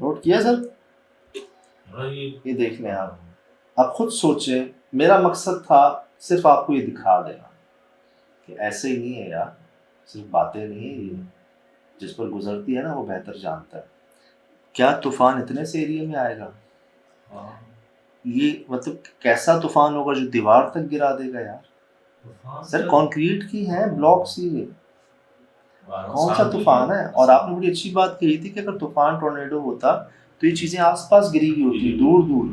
नोट किया सर? ये देख लें आप खुद सोचें। मेरा मकसद था सिर्फ आपको ये दिखा देना कि ऐसे ही नहीं है यार, सिर्फ बातें नहीं है, ये जिस पर गुजरती है ना वो बेहतर जानता है। क्या तूफान इतने से एरिया में आएगा, ये मतलब कैसा तूफान होगा जो दीवार तक गिरा देगा यार। सर कंक्रीट की है ब्लॉक्स, ये कौन सा तूफान है। और आपने बड़ी अच्छी बात कही थी कि अगर तूफान टोर्नेडो होता तो तो ये चीजें आसपास गिरी हुई होती है, दूर दूर।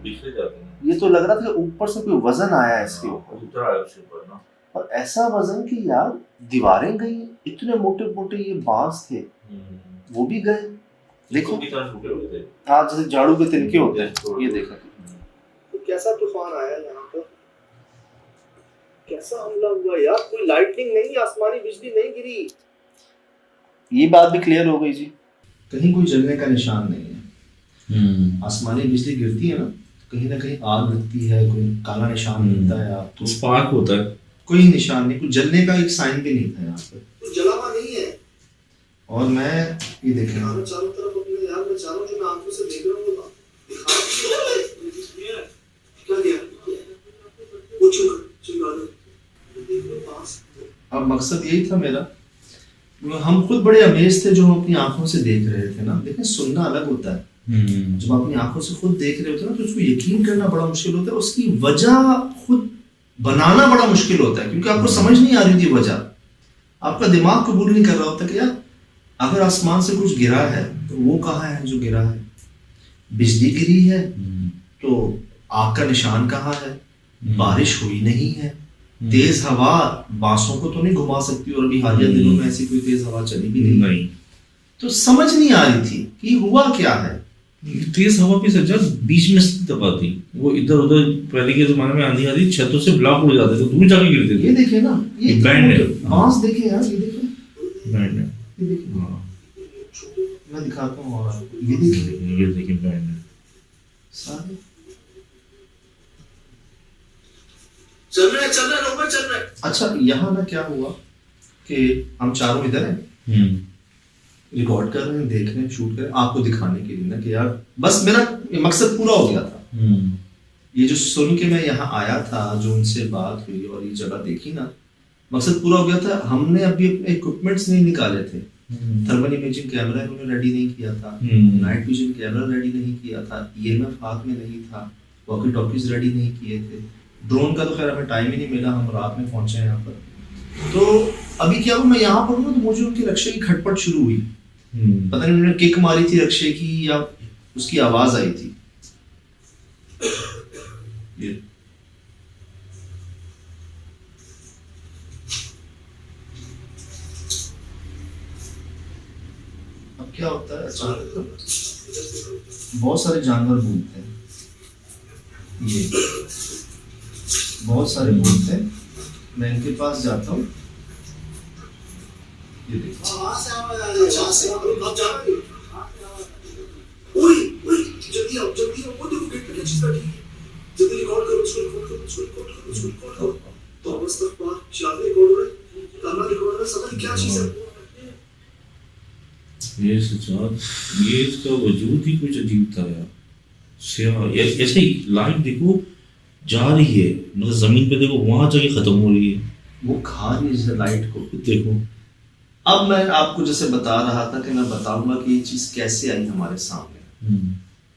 बिखरे जाते हैं। ये तो लग रहा था कि ऊपर से कोई वजन आया है इसके ऊपर, उतरा है उसके ऊपर ना। और ऐसा वजन कि यार दीवारें गई, इतने मोटे मोटे ये बांस थे वो भी गए। देखो टूटे हुए थे। हाँ, जैसे झाड़ू के तिनके होते हैं, ये देखा। तो कैसा तूफान आया यहाँ पर, कैसा हमला हुआ यार, कोई लाइटनिंग नहीं, आसमानी बिजली नहीं गिरी। ये बात भी क्लियर हो गई जी, कहीं कोई जलने का निशान नहीं है। आसमानी बिजली गिरती है ना, कहीं ना कहीं आग लगती है, कोई काला निशान मिलता है आपको, स्पार्क होता है, कोई निशान नहीं, कुछ जलने का एक साइन भी नहीं था यहाँ पर, कुछ जला हुआ नहीं है। और मैं ये देखें चारों तरफ अपने यार, मैं चारों जो मैं आंखों से देख रहा हूँ क्या गया वो अब मकसद यही था मेरा, हम खुद बड़े अमेज थे जो हम अपनी आंखों से देख रहे थे ना। देखें, सुनना अलग होता है, जब अपनी आंखों से खुद देख रहे होते हैं ना तो उसको यकीन करना बड़ा मुश्किल होता है, उसकी वजह खुद बनाना बड़ा मुश्किल होता है, क्योंकि आपको समझ नहीं आ रही थी वजह, आपका दिमाग कबूल नहीं कर रहा होता कि यार अगर आसमान से कुछ गिरा है तो वो कहाँ है जो गिरा है, बिजली गिरी है तो आग का निशान कहाँ है, बारिश हुई नहीं है, तेज हवा बांसों को तो नहीं घुमा सकती, और अभी हालिया दिनों में ऐसी कोई तेज हवा चली भी नहीं। तो समझ नहीं आ रही थी कि हुआ क्या है। तेज हवा भी सज्जा बीच में दबा थी, वो इधर उधर पहले के जमाने में आंधी आती छतों से ब्लॉक हो जाते थे, दूर जाके गिरते थे। ये देखिए ना, ये बैंड है, बांस देखिए यार, ये देखिए बैंड है, ये देखिए, मैं दिखाता हूँ और आपको, ये देखिए बैंड है सारे। चल रहे। अच्छा, यहाँ ना क्या हुआ कि हम चारों इधर हैं, रिकॉर्ड कर रहे हैं, देख रहे हैं, शूट कर रहे हैं, आपको दिखाने के लिए ना कि यार बस मेरा मकसद पूरा हो गया था। ये जो सुन के मैं यहाँ आया था, जो उनसे बात हुई और ये जगह देखी ना, मकसद पूरा हो गया था। हमने अभी अपने इक्विपमेंट्स नहीं निकाले थे, थर्मल इमेजिंग कैमरा उन्होंने रेडी नहीं किया था, नाइट विजन कैमरा रेडी नहीं किया था, EMF हाथ में नहीं था, वॉकी टॉकीज रेडी नहीं किए थे, ड्रोन का तो खैर हमें टाइम ही नहीं मिला, हम रात में पहुंचे यहाँ पर। तो अभी क्या हुआ, मैं यहाँ पर हूँ तो मुझे उनके रक्षे की खटपट शुरू हुई, पता नहीं उन्होंने किक मारी थी रक्षे की या उसकी आवाज आई थी। ये अब क्या होता है, अचानक बहुत सारे जानवर बोलते हैं, ये बहुत सारे बोलते हैं, मैं इनके पास जाता हूँ, ये देखो ये सच्चा, ये इसका वजूद ही कुछ अजीब था यार। ऐसे ही लाइट देखो जा रही है, मतलब जमीन पे देखो वहां जाके खत्म हो रही है, वो खा रही है जैसे लाइट को। देखो अब मैं आपको जैसे बता रहा था कि मैं बताऊंगा कि ये चीज कैसे आई हमारे सामने,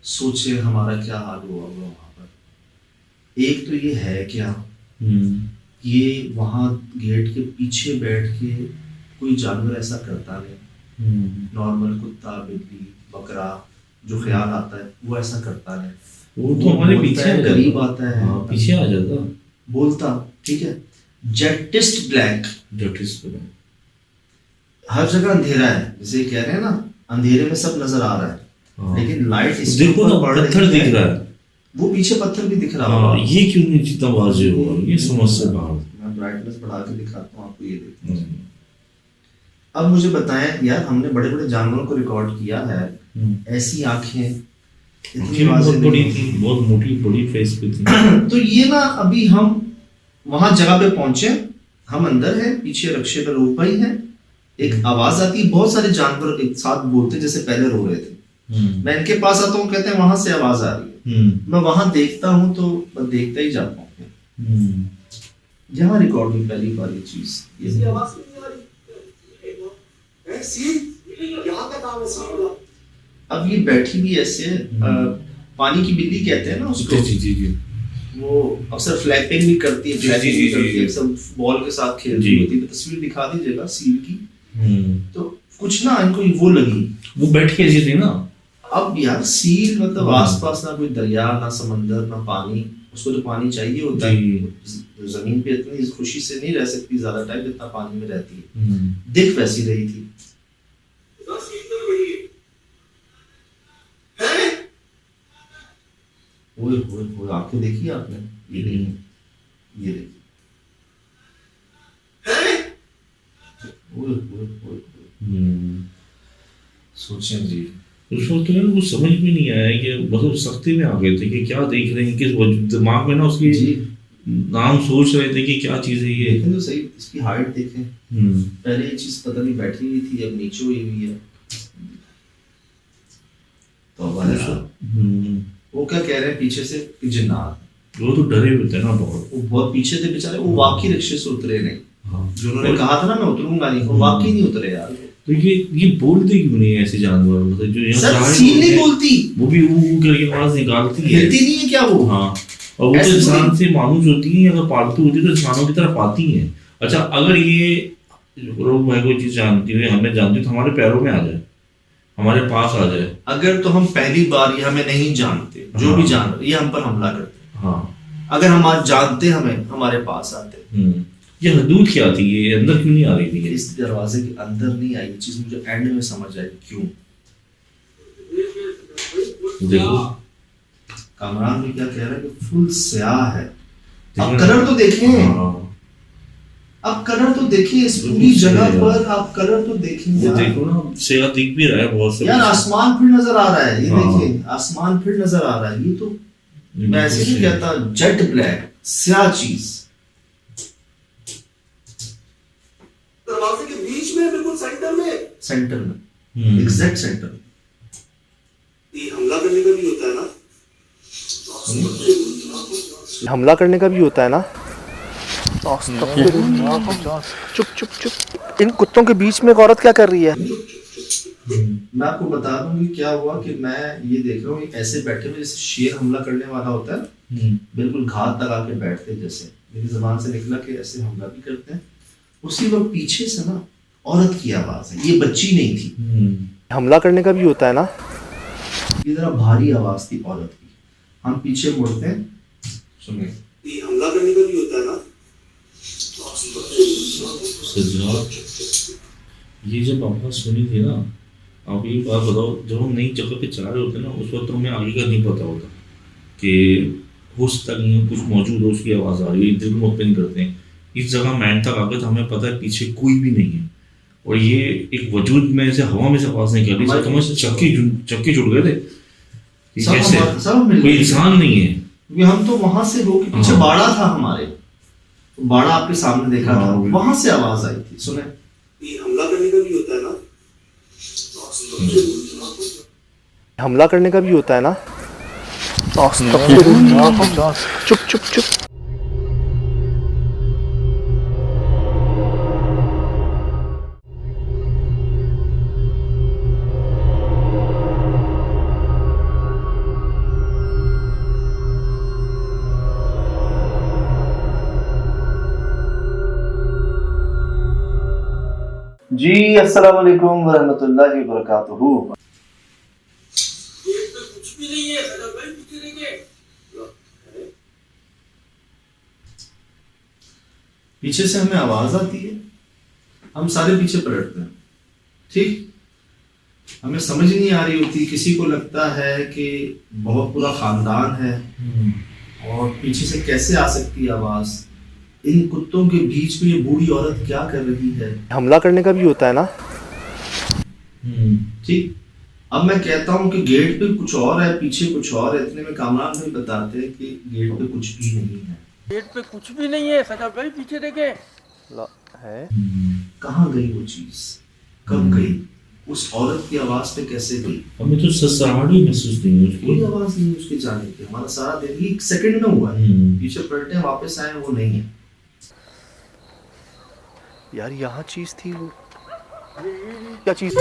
सोचे हमारा क्या हाल हुआ वहां पर। एक तो ये है क्या, ये वहां गेट के पीछे बैठ के कोई जानवर ऐसा करता नहीं, नॉर्मल कुत्ता, बिल्ली, बकरा जो ख्याल आता है वो ऐसा करता नहीं, वो तो हमारे पीछे करीब आता है, पीछे आ जाता, बोलता, ठीक है। जेटिस्ट ब्लैक, जेटिस्ट ब्लैक, हर जगह अंधेरा है, जैसे कह रहे हैं ना अंधेरे में सब नजर आ रहा है, लेकिन लाइट देखो ना पत्थर दिख रहा है, वो पीछे पत्थर भी दिख रहा है, ये क्यों नहीं जितना वाज़ेह हुआ, ये समझ से बाहर। मैं ब्राइटनेस बढ़ा के दिखाता हूँ आपको, ये देखिए। अब मुझे बताएं यार, हमने बड़े बड़े जानवरों को रिकॉर्ड किया है, ऐसी आंखें इतनी बहुत बड़ी थी, बहुत मोटी बड़ी फेस पे थी। तो ये ना अभी हम वहां जगह पे पहुंचे, हम अंदर हैं, पीछे रक्षे का रूप ही है, एक आवाज आती है, बहुत सारे जानवर एक साथ बोलते जैसे पहले रो रहे थे। मैं इनके पास आता हूँ, कहते हैं वहां से आवाज आ रही है, मैं वहां देखता हूँ तो मैं देखता ही जाता हूँ। यहाँ रिकॉर्ड हुई पहली बार ये चीज, अब ये बैठी भी ऐसे पानी की बिल्ली कहते हैं ना उसको, वो अक्सर फ्लैपिंग भी करती है, सब बॉल के साथ खेलती होती है। तस्वीर दिखा दीजिएगा सील की। तो कुछ ना इनको वो लगी, वो बैठ के थी ना, अब यार सील मतलब आसपास ना कोई दरिया ना समंदर ना पानी, उसको तो पानी चाहिए होता है। जमीन पे इतनी खुशी से नहीं रह सकती ज्यादा टाइम जितना पानी में रहती है। दिख वैसी रही थी। ओए ओए ओए, आंखें देखी आपने? ये देखिए, ये देखिए। ओए ओए ओए, सोचें जी। उस वक्त तो यार कुछ समझ में नहीं आया कि मतलब सख्ती में आ गए थे कि क्या देख रहे हैं, किस दिमाग में ना उसकी नाम सोच रहे थे कि क्या चीज है ये। देखें तो सही, इसकी हाइट देखें। पहले ये चीज पता नहीं बैठी हुई थी, अब नीचे हुई हुई है। तो वो क्या कह रहे हैं पीछे से कि जिन्नात। वो तो डरे हुए थे ना बहुत, वो बहुत पीछे थे बेचारे। वो वाकई रिक्शे से उतरे नहीं। जो उन्होंने कहा था ना मैं उतरूंगा नहीं, वो वाकई नहीं उतरे यार। तो ये बोलते क्यों नहीं ऐसे जानवर, मतलब जो यहाँ सील नहीं बोलती, वो भी करके आवाज निकालती है, हिलती नहीं है क्या वो? हाँ, और वो तो इंसान से मानूस होती है, अगर पालतू होती है तो इंसानों की तरफ आती है। अच्छा, अगर ये रोग भाई कोई चीज जानती हुई हमें जानती है तो हमारे पैरों में आ जाए, हमारे पास आ जाए, अगर तो हम पहली बार ये हमें नहीं जानते, जो भी जानवर ये हम पर हमला करते, हाँ, अगर हम आज जानते हमें हमारे पास आते। ये हदूद क्या थी, ये अंदर क्यों नहीं आ रही थी? इस दरवाजे के अंदर नहीं आई, चीज मुझे एंड में समझ आई क्यों। देखो कामरान भी क्या कह रहा है कि फुल स्याह है। अब कलर तो देखें, अब कलर तो देखिए इस पूरी जगह पर, आप कलर तो देखेंगे। देखो ना, स्याह दिख भी रहा है बहुत से यार। आसमान फिर नजर आ रहा है, ये देखिए आसमान फिर नजर आ रहा है। ये तो मैं ऐसे नहीं कहता, जेट ब्लैक स्याह चीज दरवाजे के बीच में, बिल्कुल सेंटर में एग्जैक्ट सेंटर में। ये हमला करने का भी होता है ना, हमला करने का भी होता है ना। चुप चुप चुप, इन कुत्तों के बीच में एक औरत क्या कर रही है? मैं आपको बता दूं कि क्या हुआ कि मैं ये देख रहा हूँ ऐसे बैठे हुए जैसे शेर हमला करने वाला होता है, बिल्कुल घात लगा के बैठते, जैसे मेरी जबान से निकला कि ऐसे हमला भी करते हैं। उसी वक्त पीछे से ना औरत की आवाज है, ये बच्ची नहीं थी। हमला करने का भी होता है ना। ये जरा भारी आवाज थी औरत की। हम पीछे मुड़ते हैं, सुनिए। ये हमला करने का भी होता है ना। ये जब आवाज सुनी थी ना, आप एक बात बताओ, जब हम नई जगह पे जा रहे होते ना, उस वक्त हमें आगे का नहीं पता होता कि उस तक कुछ मौजूद हो, उसकी आवाज आ रही है, दिल मुतमिन करते हैं। इस जगह मैन तक आकर तो हमें पता है पीछे कोई भी नहीं है, और ये एक वजूद में से हवा में से आवाज नहीं कर रही, सब हमें चक्के जुड़ गए थे। कैसे कोई इंसान नहीं है? हम तो वहां से हो के पीछे बाड़ा था हमारे, बाड़ा आपके सामने देखा था, वहां से आवाज आई थी। सुने, ये हमला करने का भी होता है ना। हमला करने का भी होता है ना। चुप चुप चुप। जी अस्सलाम वालेकुम वरहमतुल्लाहि वबरकातुहू। कुछ भी नहीं है, पीछे से हमें आवाज आती है, हम सारे पीछे पलटते हैं। ठीक, हमें समझ नहीं आ रही होती, किसी को लगता है कि बहुत पूरा खानदान है और पीछे से कैसे आ सकती है आवाज। इन कुत्तों के बीच में ये बूढ़ी औरत क्या कर रही है? हमला करने का भी होता है ना। ठीक, अब मैं कहता हूँ कि गेट पे कुछ और है, पीछे कुछ और है। इतने में कामरान भाई बताते हैं कि गेट पे कुछ भी नहीं है। गेट पे कुछ भी नहीं है, सजा भाई पीछे देखे है। कहाँ गई वो चीज, कब गई, उस औरत की आवाज पे कैसे गई? हमें तो ससराहट महसूस नहीं हुई, कोई आवाज नहीं उसके जाने की। हमारा सारा दिन एक सेकंड में हुआ है, पीछे पलटे वापस आए, वो नहीं है। यार यहाँ चीज थी, वो क्या चीज?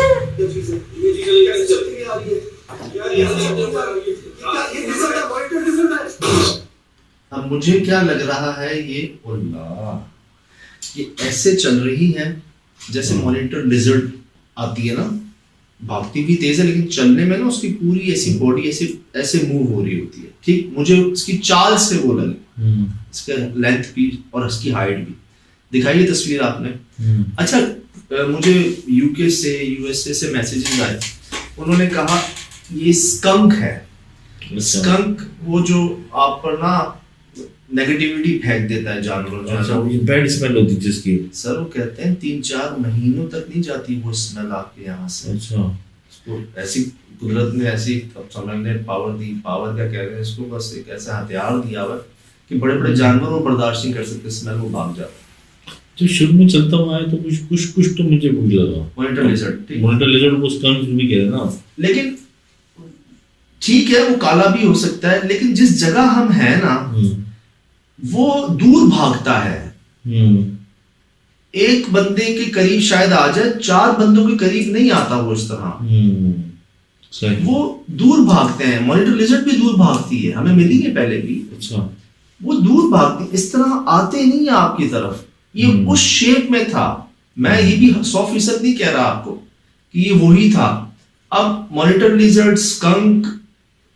अब मुझे क्या लग रहा है, ये अल्लाह, ये ऐसे चल रही है जैसे मॉनिटर लिजर्ड आती है ना, भागती भी तेज है, लेकिन चलने में ना उसकी पूरी ऐसी बॉडी ऐसे ऐसे मूव हो रही होती है। ठीक, मुझे उसकी चाल से वो लगी, इसका लेंथ भी और इसकी हाइट भी। दिखाइए तस्वीर आपने। अच्छा, मुझे यूके से यूएसए से मैसेजेस आए, उन्होंने कहा ये स्कंक है। स्कंक वो जो आप पर ना नेगेटिविटी फेंक देता है जानवरों। अच्छा, ये बैड स्मेल होती है जिसकी। सर वो कहते हैं 3-4 महीनों तक नहीं जाती वो स्मेल आपके यहाँ से। अच्छा, उसको ऐसी कुदरत ने ऐसी अब समझने पावर दी, पावर क्या कह रहे हैं इसको, बस एक ऐसा हथियार दिया हुआ कि बड़े बड़े जानवर वो बर्दाश्त नहीं कर सकते स्मेल, वो भाग जाते। तो शुरू में चलता हुआ है तो कुछ तो मुझे भूल लगा। मॉनिटर लिजर्ड, मॉनिटर लिजर्ड को स्कंक भी कह रहे हैं ना। लेकिन ठीक है वो काला भी हो सकता है, लेकिन जिस जगह हम हैं ना वो दूर भागता है। एक बंदे के करीब शायद आ जाए, 4 बंदों के करीब नहीं आता वो इस तरह। वो दूर भागते हैं। मॉनिटर लिजर्ड भी दूर भागती है, हमें मिली है पहले भी। अच्छा, वो दूर भागती, इस तरह आते नहीं है आपकी तरफ। ये उस शेप में था। मैं ये भी 100% नहीं कह रहा आपको कि ये वही था। अब मॉनिटर लिजर्ड, स्कंक,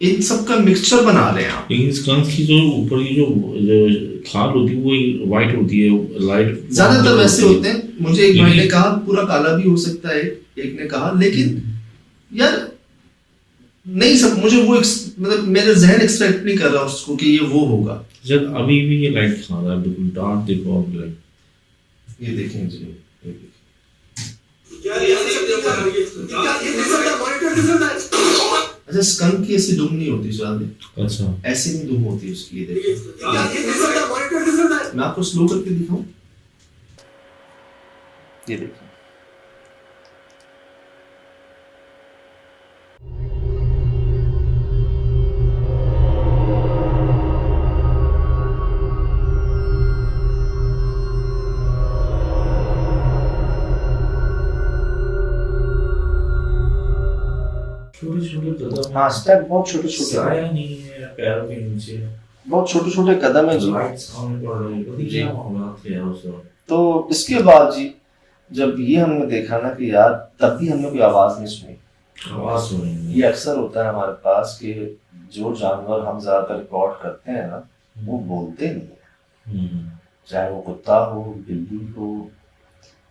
इन सब का मिक्सचर बना रहे हैं आप। लेकिन स्कंक की जो ऊपर की जो खाल होती है वो वाइट होती है, लाइट ज्यादातर वैसे होते हैं। मुझे एक भाई ने कहा पूरा काला भी हो सकता है, एक ने कहा, लेकिन यार नहीं सब मुझे वो मतलब मेरा जहन एक्सपेक्ट नहीं कर रहा उसको कि ये वो होगा। जब अभी भी ये लाइट खा रहा है बिल्कुल डार्क, देखो आप लाइट, ये देखें जी, अच्छा स्कंक की ऐसी दुम नहीं होती ज्यादा। अच्छा, ऐसी नहीं दुम होती उसकी। ये देखिए, मैं आपको स्लो करके दिखाऊं, ये देखिए। हाँ, स्टेप बहुत छोटे छोटे साया नहीं है पैरों के नीचे, बहुत छोटे छोटे कदम है जी। लाइट्स ऑन पड़ रही है जी। तो इसके बाद जी जब ये हमने देखा ना कि यार, तब भी हमने कोई आवाज नहीं सुनी। आवाज सुनी। ये अक्सर होता है हमारे पास कि जो जानवर हम ज्यादातर रिकॉर्ड करते हैं ना वो बोलते नहीं है। चाहे वो कुत्ता हो, बिल्ली हो,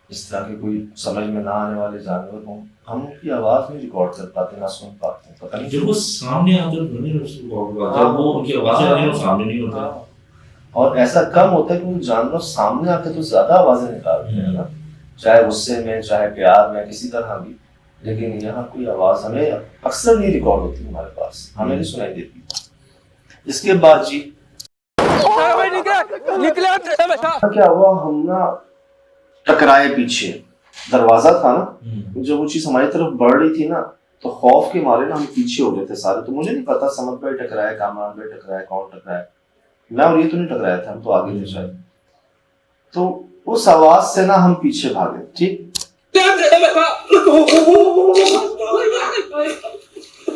इस तरह के कोई समझ में ना आने वाले जानवर हो, हम उनकी आवाज नहीं रिकॉर्ड कर पाते, ना सुन पाते। पता नहीं जब वो सामने आते हैं जब वो उनकी आवाजें आती हैं वो सामने नहीं होता। और ऐसा कम होता है कि वो जानवर सामने आके तो ज्यादा आवाजें निकालते हैं ना, चाहे गुस्से में, चाहे प्यार में, किसी तरह भी। लेकिन यहाँ कोई आवाज हमें अक्सर नहीं रिकॉर्ड होती, हमारे पास हमें नहीं सुनाई देती। इसके बाद जी क्या हुआ, हम ना टकराए पीछे। दरवाजा था ना, जब वो चीज हमारी तरफ बढ़ रही थी ना तो खौफ के मारे ना हम पीछे हो गए थे सारे। तो मुझे नहीं पता समद भाई टकराया, कामरान भाई टकराया, कौन टकराया। मैं और ये तो नहीं टकराया था, हम तो आगे थे शायद। तो उस आवाज से ना हम पीछे भागे। ठीक,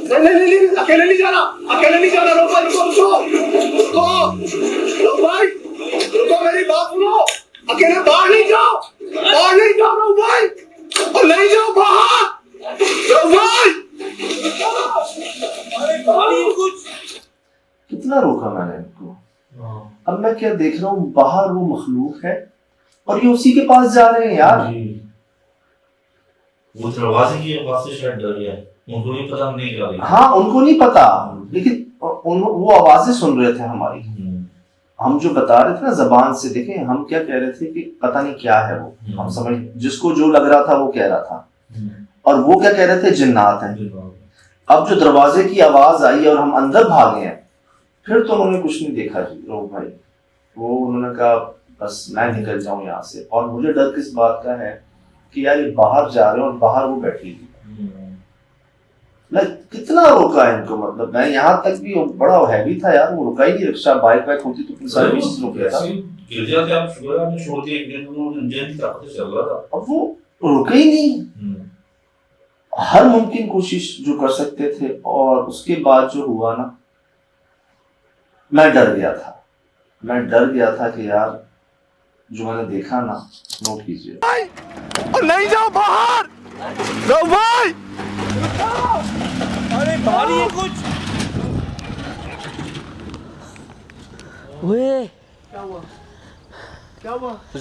नहीं, अकेले नहीं जाना, अकेले नहीं जाना। रुको, मेरी बात सुनो। अकेले बाहर नहीं जाओ, बाहर नहीं जाओ भाई, और नहीं जाओ बाहर, जाओ भाई। कितना रोका मैंने इनको। अब मैं क्या देख रहा हूँ, बाहर वो मखलूक है और ये उसी के पास जा रहे हैं यार। वो दरवाजे की आवाज से शायद डर गया, उनको नहीं पता हम नहीं कर रहे। हाँ, उनको नहीं पता, लेकिन वो आवाजें सुन रहे थे हमारी। हम जो बता रहे थे ना जबान से, देखें हम क्या कह रहे थे कि पता नहीं क्या है वो, हम समझ, जिसको जो लग रहा था वो कह रहा था, और वो क्या कह रहे थे, जिन्नात हैं। अब जो दरवाजे की आवाज आई और हम अंदर भागे हैं, फिर तो उन्होंने कुछ नहीं देखा जी रोक भाई। वो उन्होंने कहा बस मैं निकल जाऊं यहाँ से। और मुझे डर किस बात का है कि यार ये बाहर जा रहे हैं और बाहर वो बैठी थी। मैं कितना रोका है इनको, मतलब मैं यहाँ तक भी बड़ा हैवी था यार, वो रुका ही नहीं। रिक्शा बाइक होती तो सारी चीज रुक गया था। गिर जाते आप, शुक्र आपने छोड़ दिया, एक दिन वो इंजन की ताकत से चल रहा था। अब वो रुका ही नहीं। हर मुमकिन कोशिश जो कर सकते थे, और उसके बाद जो हुआ ना, मैं डर गया था कि यार जो मैंने देखा ना, नोट कीजिए। और नहीं जाओ बाहर, जाओ भाई। अरे भारी है कुछ।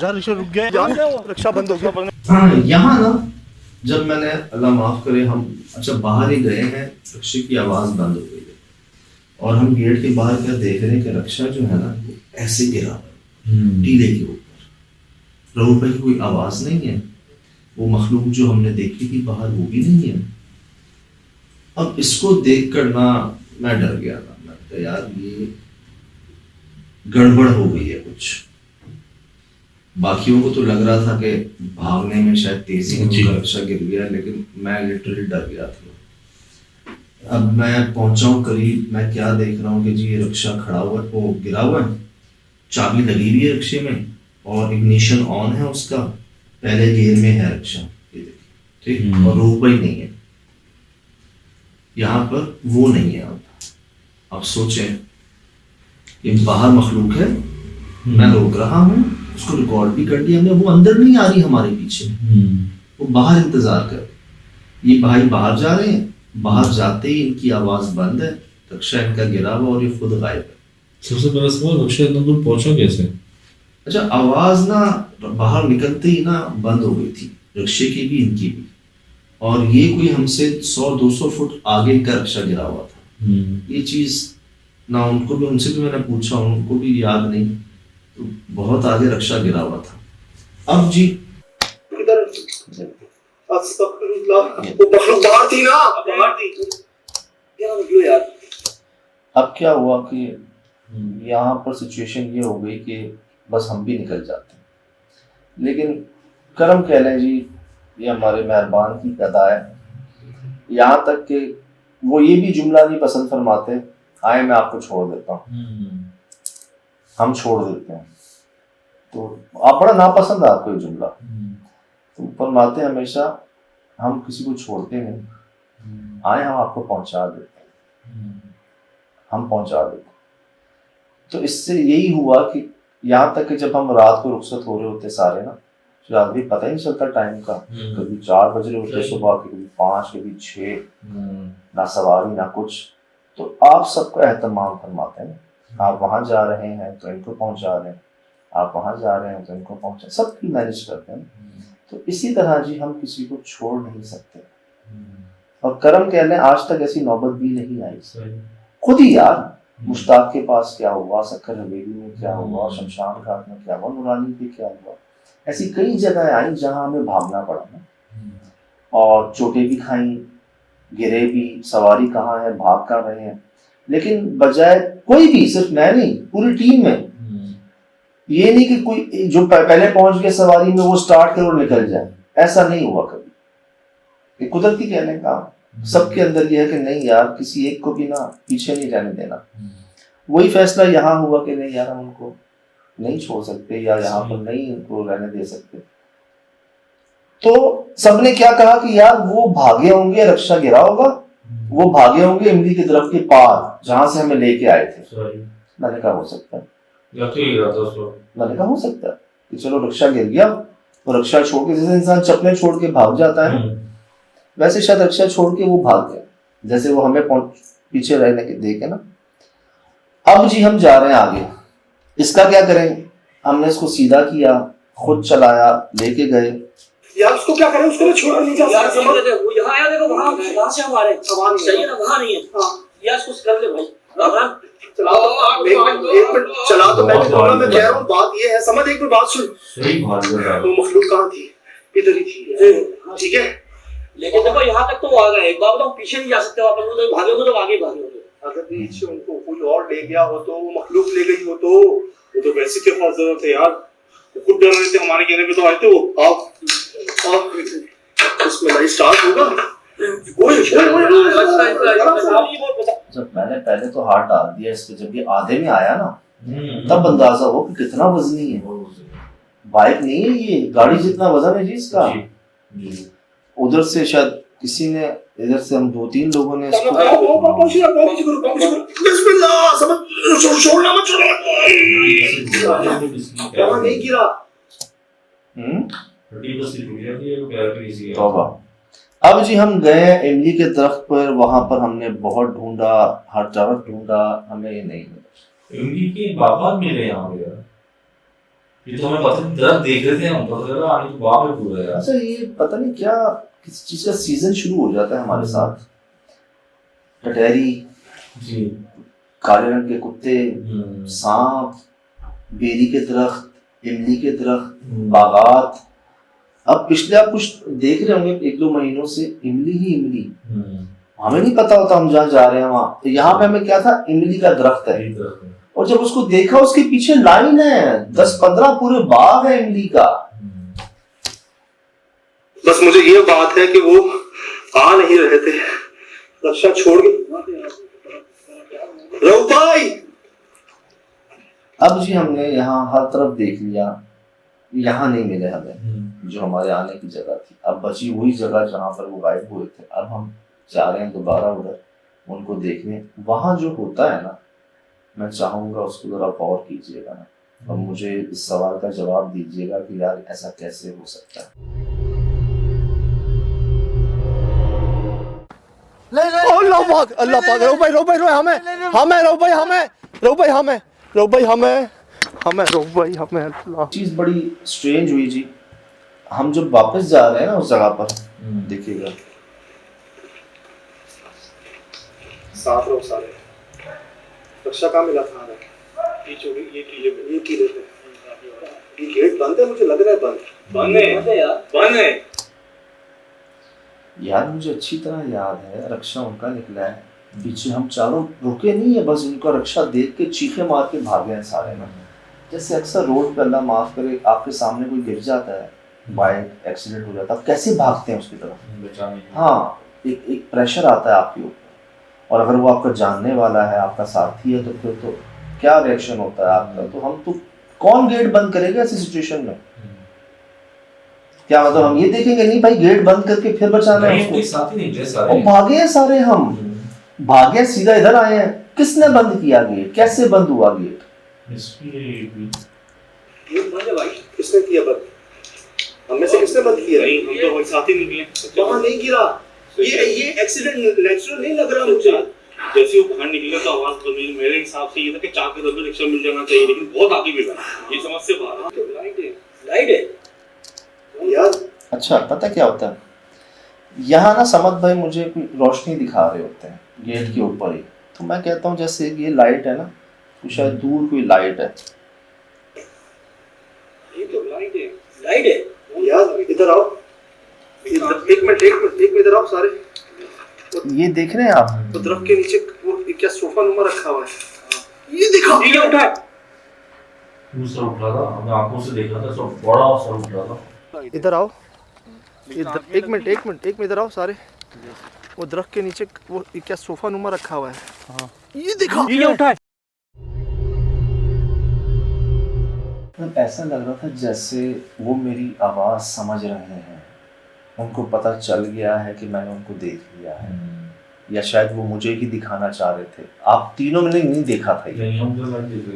रिक्शा रुक गया, रिक्शा बंद हो गया। हाँ, यहाँ ना जब मैंने, अल्लाह माफ करे, हम अच्छा बाहर ही गए हैं, रिक्शे की आवाज़ बंद हो गई है और हम गेट के बाहर क्या देख रहे हैं कि रिक्शा जो है ना वो ऐसे गिरा टीले के ऊपर। रोड पर कोई आवाज़ नहीं है, वो मखलूक जो हमने देखी थी बाहर वो भी नहीं है। अब इसको देख कर ना मैं डर गया था, मैं कहा यार ये गड़बड़ हो गई है कुछ। बाकियों को तो लग रहा था कि भागने में शायद तेजी में रिक्शा गिर गया, लेकिन मैं लिटरली डर गया था। अब मैं पहुंचा हूँ करीब, मैं क्या देख रहा हूँ कि जी ये रिक्शा खड़ा हुआ है, वो गिरा हुआ है, चाबी लगी हुई है रिक्शे में और इग्निशन ऑन है उसका, पहले गियर में है रिक्शा, ये देखिए ठीक, और रोक ही नहीं है यहाँ पर, वो नहीं है। अब सोचें ये बाहर मखलूक है, मैं रोक रहा हूँ, उसको रिकॉर्ड भी कर दिया हमने, वो अंदर नहीं आ रही हमारे पीछे, वो बाहर इंतजार कर, ये भाई बाहर जा रहे हैं, बाहर जाते ही इनकी आवाज बंद है, रिक्शा इनका गिरा हुआ और ये खुद गायब है। सबसे पहले सवाल, रिक्शा इतना दूर पहुंचा कैसे? अच्छा, आवाज ना बाहर निकलते ही ना बंद हो गई थी, रिक्शे की भी इनकी भी, और ये कोई हमसे 100-200 फुट आगे का रिक्शा गिरा हुआ था। ये चीज ना उनको भी, उनसे भी मैंने पूछा, उनको भी याद नहीं, तो बहुत आगे रिक्शा गिरा हुआ था। अब जी बाहर थी ना, बाहर थी क्या निकलो यार। अब क्या हुआ कि यहाँ पर सिचुएशन ये हो गई कि बस हम भी निकल जाते, लेकिन करम कह लें जी, ये हमारे मेहरबान की अदा है। यहाँ तक कि वो ये भी जुमला नहीं पसंद फरमाते, आए मैं आपको छोड़ देता हूँ, हम छोड़ देते हैं, तो आप बड़ा नापसंद है आपको ये जुमला, तो फरमाते हमेशा हम किसी को छोड़ते नहीं, आए हम आपको पहुंचा देते हैं, हम पहुंचा देते हैं। तो इससे यही हुआ कि यहाँ तक कि जब हम रात को रुखसत हो रहे होते सारे ना, रात भी पता ही नहीं चलता टाइम का, कभी 4 बज रहे होते सुबह के, कभी 5, कभी 6, ना सवारी ना कुछ, तो आप सबको एहतमाम फरमाते हैं, आप वहाँ जा रहे हैं तो इनको पहुँचा रहे हैं, आप वहाँ जा रहे हैं तो इनको पहुँचा, सबकी मैनेज करते हैं। तो इसी तरह जी हम किसी को छोड़ नहीं सकते, और करम कह लें आज तक ऐसी नौबत भी नहीं आई। खुद ही यार मुश्ताक के पास क्या हुआ, सक्कर हवेली में क्या हुआ, शमशान घाट में क्या हुआ, नूरानी पे क्या हुआ, ऐसी कई जगह आई जहाँ हमें भागना पड़ा ना, और चोटें भी खाई, गिरे भी, सवारी कहाँ है, भाग कर रहे हैं, लेकिन बजाय कोई भी, सिर्फ मैं नहीं पूरी टीम में, ये नहीं कि कोई जो पहले पहुंच गया सवारी में वो स्टार्ट करे और निकल जाए, ऐसा नहीं हुआ कभी। ये कुदरती कहने का, सबके अंदर ये है कि नहीं यार किसी एक को भी ना पीछे नहीं रहने देना। वही फैसला यहाँ हुआ कि नहीं यार हम उनको नहीं छोड़ सकते, या यहाँ पर नहीं उनको रहने दे सकते। तो सबने क्या कहा कि यार वो भागे होंगे, रिक्शा गिरा होगा, वो भागे होंगे इमली के दरख्त के पार जहां से हमें लेके आए थे। मैंने कहा हो सकता है, मैंने कहा हो सकता है कि चलो रिक्शा गिर गया, तो रिक्शा छोड़ के, जैसे इंसान चप्पलें छोड़ के भाग जाता है वैसे शायद रिक्शा छोड़ के वो भाग गया, जैसे वो हमें पीछे रहने के दे के ना। अब जी हम जा रहे हैं आगे, इसका क्या करें, हमने इसको सीधा किया, खुद चलाया, लेके गए। यार उसको क्या करें, उसको छोड़ नहीं जा सकते। वो यहाँ आया, देखो वहाँ से हमारे सही है ना, वहाँ नहीं है, यार उसको कर ले भाई, एक मिनट चला, तो मैं कह रहा हूँ बात ये है, समझ, एक मिनट बात सुन, वो मखलूक कहाँ थी, इधर ही थी, ठीक है, लेकिन देखो यहाँ तक तो वो आ गए, एक बार तो पीछे नहीं जा सकते वापस, वो भागोगे तो आगे भागोगे। अगर पीछे उनको कोई और ले गया हो, तो वो मखलूक ले गई हो, तो वो तो वैसे क्या खास जरूरत है यार, खुद डर रहे थे, हमारे कहने पे तो आए थे वो। आप उसमें लाइफ स्टार्ट होगा। जब मैंने पहले तो हाथ डाल दिया इस पे, जब ये आधे में आया ना तब अंदाजा हो कि कितना वजनी है, बाइक नहीं है ये, गाड़ी जितना वजन है जी इसका। उधर से शायद किसी ने, इधर से हम 2-3 लोगों ने इसको नहीं गिरा। अब जी हम गए इमली के दरख्त पर, वहां पर हमने बहुत ढूंढा, हर तरफ ढूंढा, हमें ये नहीं मिला। इमली के बागान मिले यहाँ पे यार, ये तो हमें पता नहीं, दरख्त देख रहे थे हम, पता लगा आने के बाग में पूरा यार। अच्छा ये पता नहीं क्या किस चीज का सीजन शुरू हो जाता है हमारे साथ। टटहरी जी, काले रंग के कुत्ते, सांप, बेरी के दरख्त, इमली के दरख्त, बागात। अब पिछले आप कुछ देख रहे होंगे 1-2 महीनों से इमली ही इमली, हमें नहीं पता होता हम जहाँ जा रहे हैं वहां। तो यहाँ पे हमें क्या था, इमली का दरख्त है, और जब उसको देखा उसके पीछे लाइन है, 10-15 पूरे बाग है इमली का। बस मुझे ये बात है कि वो आ नहीं रहे थे, रक्षा छोड़ के। रघु भाई, अब जी हमने यहाँ हर तरफ देख लिया, यहाँ नहीं मिले हमें जो हमारे आने की जगह थी। अब बची वही जगह जहाँ पर वो गायब हुए थे। अब हम जा रहे हैं दोबारा उधर उनको देखने। वहाँ जो होता है ना, मैं चाहूँगा उसको जरा गौर कीजिएगा ना, और मुझे इस सवाल का जवाब दीजिएगा कि यार ऐसा कैसे हो सकता है। अल्लाह पाक, अल्लाह पाक, रो भाई हमें अल्लाह। चीज बड़ी स्ट्रेंज हुई जी। हम जब वापस जा रहे हैं ना उस जगह पर, देखिएगा साथ रहो सारे। रक्षा कहाँ मिला था हमें? ये किले पे। ये गेट बंद है, मुझे लग रहा है बंद है यार, बंद है यार। मुझे अच्छी तरह याद है रक्षा उनका निकला है, पीछे हम चारों रुके नहीं है, बस उनका रक्षा देख के चीखे मार के भागे हैं सारे में। जैसे अक्सर रोड पे, अल्लाह माफ करे, आपके सामने कोई गिर जाता है, बाइक एक्सीडेंट हो जाता है, आप कैसे भागते हैं उसकी तरफ। हाँ, एक प्रेशर आता है आपके ऊपर, और अगर वो आपका जानने वाला है, आपका साथी है, तो फिर तो क्या रिएक्शन होता है आपका। तो हम तो कौन गेट बंद करेगा ऐसी सिचुएशन में? क्या मतलब हम ये देखेंगे नहीं भाई गेट बंद करके फिर बचाना है उसको? और भागे हैं सारे, हम भागे सीधा इधर आए हैं। किसने बंद किया गेट? कैसे बंद हुआ गेट? किसने किया बंद? हम में से किसने बंद किया? हम तो वही साथ ही निकले, वहां नहीं गिरा। ये एक्सीडेंट नेचुरल नहीं लग रहा मुझे। जैसे वो बाहर निकला तो आवाज तो मेरे हिसाब से ये था कि चाक के रिक्शा मिल जाना चाहिए, लेकिन बहुत आगे मिला, ये समझ से बाहर। लाइट है यार। अच्छा, पता क्या होता है यहाँ ना, समझ भाई मुझे कोई रोशनी दिखा रहे होते हैं गेट के ऊपर ही, तो मैं कहता हूँ जैसे ये लाइट है ना, तो शायद दूर कोई लाइट है। ये तो लाइट है यार। इधर आओ, एक मिनट इधर आओ सारे। ये देख रहे हैं आप? तो दरख्त के नीचे वो क्या सोफा नुमा रखा हुआ है, ये दिखा, ये उठा है। सर उठा था, हमने आंखों से देखा था, सब बड़ा सर उठा था। इधर आओ, एक मिनट इधर आओ सारे। वो दरख्त के नीचे वो क्या सोफा नुमा रखा हुआ है। हाँ, ये दिखा, ये उठा है। ऐसा लग रहा था जैसे वो मेरी आवाज समझ रहे हैं, उनको पता चल गया है कि मैंने उनको देख लिया है, या शायद वो मुझे ही दिखाना चाह रहे थे। आप तीनों ने नहीं देखा था ये,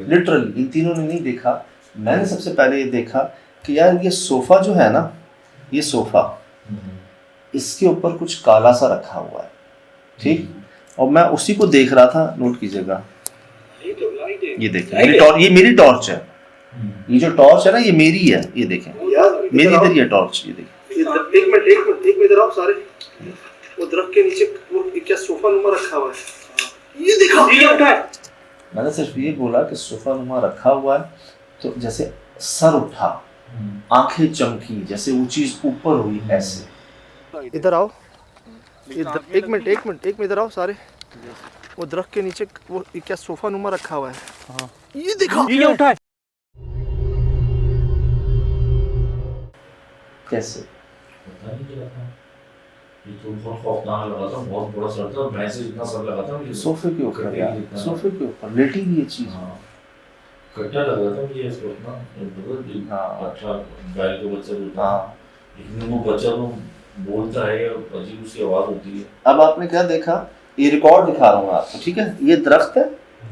लिटरली इन तीनों ने नहीं देखा। मैंने सबसे पहले ये देखा कि यार ये सोफा जो है ना, ये सोफा, इसके ऊपर कुछ काला सा रखा हुआ है, ठीक। और मैं उसी को देख रहा था, नोट कीजिएगा, ये देखें, ये मेरी टॉर्च है। ये जो टॉर्च है ना, ये मेरी है, ये देखें मेरी इधर ये टॉर्च, ये देखें। एक मिनट इधर आओ सारे। वो दरख्त के नीचे वो क्या सोफा नुमा रखा हुआ है, ये दिखा, ये उठा है। मैंने सिर्फ ये बोला कि सोफा नुमा रखा हुआ है, तो जैसे सर उठा, आंखें चमकी, जैसे वो चीज ऊपर हुई ऐसे। इधर आओ, एक मिनट इधर आओ सारे। वो दरख्त के नीचे वो क्या सोफा नुमा रखा हुआ है। हाँ, ये दिखा, ये उठा है। कैसे? पता नहीं क्या था, ये तो बहुत खौफनाक लगा था, बहुत बड़ा सर था, भैंस से इतना सर लगा था। सोफे के ऊपर यार, सोफे के ऊपर लेटी हुई ये चीज। हाँ, कट्टा लगा था मुझे इसको अपना, अच्छा बैल का बच्चा होता है, लेकिन वो बच्चा तो बोलता है, अजीब उसकी आवाज होती है। अब आपने क्या देखा, ये रिकॉर्ड दिखा रहा हूँ आपको, ठीक है। ये दरख्त है,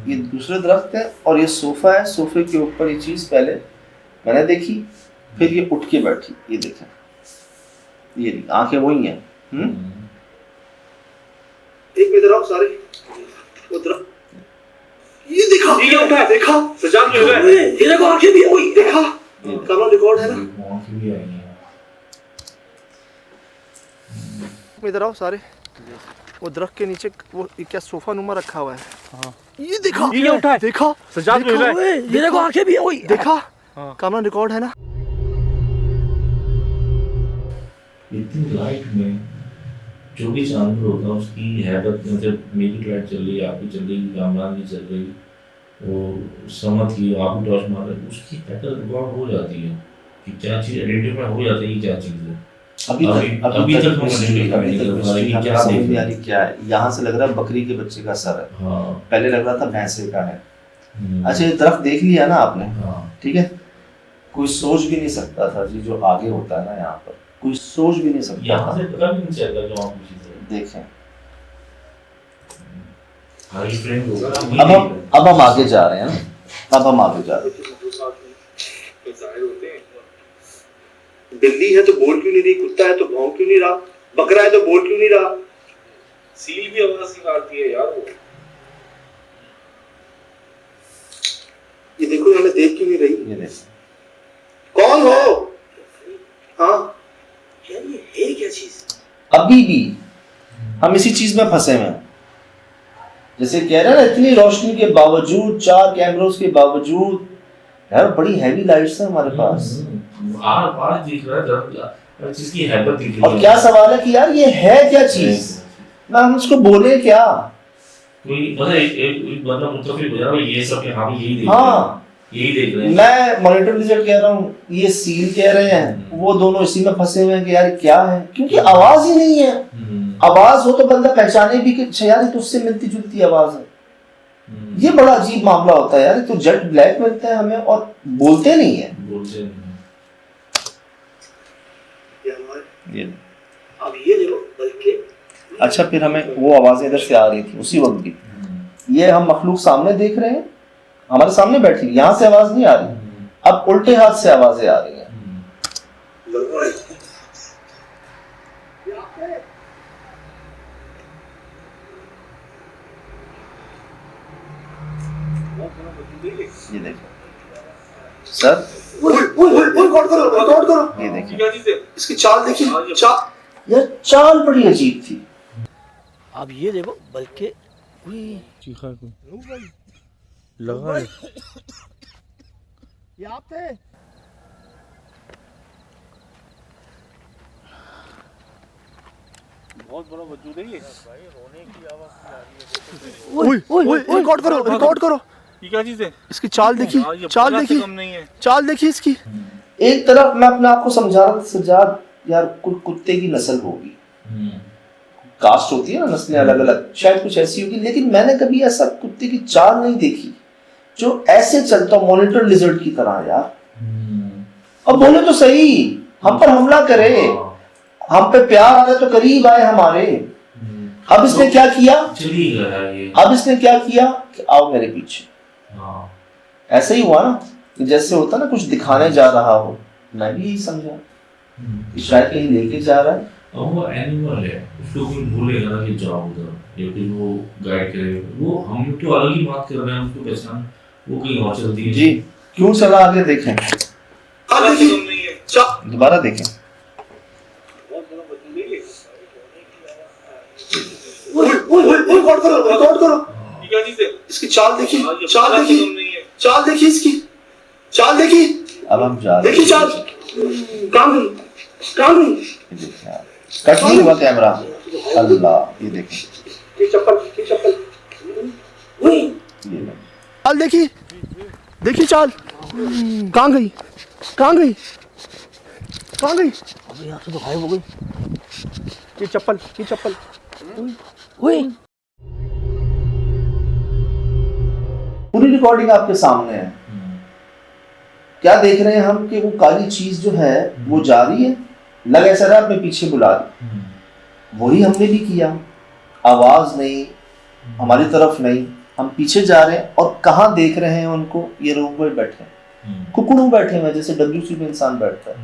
ये दूसरे दरख्त है, और ये सोफा है। सोफे के ऊपर ये चीज पहले मैंने देखी, फिर ये उठ के बैठी, ये देखें, ये आंखें वही हैं। एक इधर आओ सारे, उधर ये देखा, ये क्या उठा है, देखा सजाद में हुआ है, ये देखो आंखें भी है, वही देखा कैमरा रिकॉर्ड है ना। इधर आओ सारे, वो दरख्त के नीचे वो क्या सोफा नुमा रखा हुआ है। हाँ। ये देखा, ये क्या उठा है, देखा सजाद में हुआ है, ये देखो आंखें भी है, वही देखा। कैमरा रिकॉर्ड है ना। इतनी लाइट में जो भी जानवर होता है उसकी हैबत, जब मेरी लाइट चल रही है, आपकी चल रही, कामरान की चल रही, वो समझ की आप टॉर्च मार रहे, उसकी हैबत रिकॉर्ड हो जाती है कि क्या चीज़ आइडेंटिफाई हो जाती है, क्या चीज़ है। अभी तक क्या समझ नहीं आ रही क्या है। यहाँ से लग रहा है बकरी के बच्चे का सर है। हाँ। पहले लग रहा था भैंसे का है। अच्छा, ये दरख्त देख लिया ना आपने। हाँ। ठीक है, कोई सोच भी नहीं सकता था जी जो आगे होता है ना, यहाँ पर कोई सोच भी नहीं सकता यहाँ था। से पता भी नहीं चलता जो आप देखें, देखें अब हम आगे जा रहे हैं ना, अब हम आगे जा रहे हैं। बिल्ली है तो बोल क्यों नहीं रही, कुत्ता है तो भौंक क्यों नहीं रहा, बकरा है तो बोल क्यों नहीं रहा, सील भी आवाज निकालती है यार वो। ये देखो हमें देख क्यों नहीं रही, ये देखो कौन हो। हाँ यार ये है क्या चीज। अभी भी हम इसी चीज में फंसे हुए हैं। जैसे कह रहे हैं ना, इतनी रोशनी के बावजूद, 4 कैमरों के बावजूद, यार बड़ी हैवी लाइट्स है हमारे पास। आर दिख रहा है, जिसकी हैबत दिख रही है। और क्या सवाल है कि यार ये है क्या चीज ना, हम उसको बोले क्या। कोई मतलब एक बंदा मुतफिक हो जा रहा है, ये सब के हाँ यही देख हाँ, यही देख रहे हैं। मैं मॉनिटर लिजर्ड कह रहा हूँ, ये सील कह रहे हैं, वो दोनों इसी में फंसे हुए हैं कि यार क्या है, क्योंकि आवाज ही नहीं है। आवाज हो तो बंदा पहचाने भी कि यार तो उससे मिलती जुलती आवाज है। ये बड़ा अजीब मामला होता है यार, तो जेट ब्लैक मिलता है हमें और बोलते नहीं है। ये अब ये देखो, बल्कि अच्छा, फिर हमें वो आवाजें इधर से आ रही थी उसी वक्त भी। ये हम मखलूक सामने देख रहे हैं, हमारे सामने बैठी, यहाँ से आवाज नहीं आ रही, अब उल्टे हाथ से आवाजें आ रही हैं। ये देखो सर, रिकॉर्ड करो, ये देखिए, क्या चीज है, इसकी चाल देखिए, चाल यार चाल बड़ी अजीब थी। अब ये देखो, बल्कि चीखा को लगा है यहाँ पे बहुत बड़ा वजूद है ये भाई, रोने की आवाज आ ओए रिकॉर्ड करो, रिकॉर्ड करो। ये क्या चीज है, इसकी चाल देखी, चाल देखी, चाल देखी इसकी। एक तरफ मैं अपने आप को समझा रहा था सज्जाद, यार कुत्ते की नस्ल होगी, कास्ट होती है ना, नस्लें अलग अलग, शायद कुछ ऐसी होगी, लेकिन मैंने कभी ऐसा कुत्ते की चाल नहीं देखी जो ऐसे चलता मॉनिटर लिजर्ड की तरह यार। अब बोले तो सही, हम पर हमला करे, हम पे प्यार आ रहा तो करीब आए हमारे। अब इसने क्या किया, अब इसने क्या किया कि आओ मेरे पीछे। ऐसा ही हुआ ना, जैसे होता ना कुछ दिखाने जा रहा हो, मैं भी यही समझा कि शायद कहीं लेके जा रहा है। वो एनिमल है, उसको कोई बोलेगा ना कि जाओ उधर, या फिर वो गाइड करे, वो हम तो अलग ही बात कर रहे हैं, उसको पहचान, वो कहीं और चलती है जी। क्यों चला, आगे देखें, दोबारा देखें। रिकॉर्ड करो, ये क्या चीज है, इसकी चाल देखिए, चाल देखिए इसकी, चाल देखिए। अब हम जा रहे हैं, देखिए चाल, काम कट नहीं हुआ कैमरा, अल्लाह, ये देखिए, ये चप्पल, ये चाल देखी, देखी चाल, कहाँ गई, कहाँ गई, कहाँ गई, अब यहाँ से तो गायब हो गई। ये चप्पल, ये चप्पल, पूरी रिकॉर्डिंग आपके सामने है। क्या देख रहे हैं हम कि वो काली चीज जो है वो जा रही है, लग ऐसा रहा अपने पीछे बुला रही, वही हमने भी किया, आवाज नहीं, हमारी तरफ नहीं, हम पीछे जा रहे हैं और कहाँ देख रहे हैं उनको, ये रोबोट बैठे हैं, कुकड़ू बैठे हुए जैसे WC में इंसान बैठता है,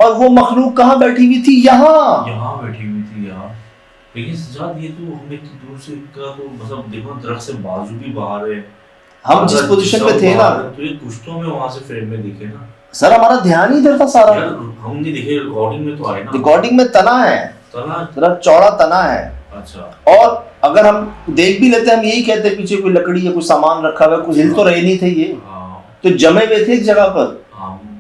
और वो मखलूक कहाँ बैठी हुई थी, यहाँ बैठी हुई थी, यहाँ लेकिन सजाद ये तो हमें इतनी दूर से का तो मतलब देखो दरख्त से बाजू भी बाहर है, हम जिस पोजीशन में थे ना, तो ये कुछ तो हमें वहां से फ्रेम में दिखे ना सर हमारा ध्यान ही इधर था सारा। यार हम नहीं दिखे, रिकॉर्डिंग में तो आए ना, रिकॉर्डिंग में तना है, तना थोड़ा चौड़ा तना है। अच्छा। और अगर हम देख भी लेते हम यही कहते पीछे कोई लकड़ी या कोई सामान रखा हुआ है, कुछ हिल तो रहे नहीं थे ये, तो जमे हुए थे एक जगह पर,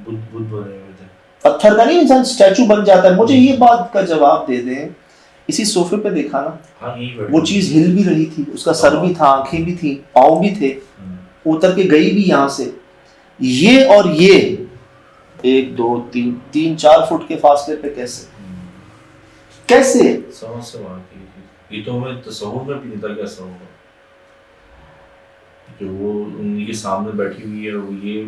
बुद्ध बने हुए थे। पत्थर का नहीं इंसान स्टैचू बन जाता है। मुझे ये बात का जवाब दे दें, इसी सोफे पे देखा ना, वो चीज हिल भी रही थी, उसका सर भी था, आंखें भी थी, पाँव भी थे, उतर के गई भी यहाँ से। ये और ये 1 2 3 4 फुट के फासले पे कैसे समझ से बात की, ये तो हमें तस्वीर में भी नहीं था कैसा होगा, जो वो उन्हीं के सामने बैठी हुई है, वो ये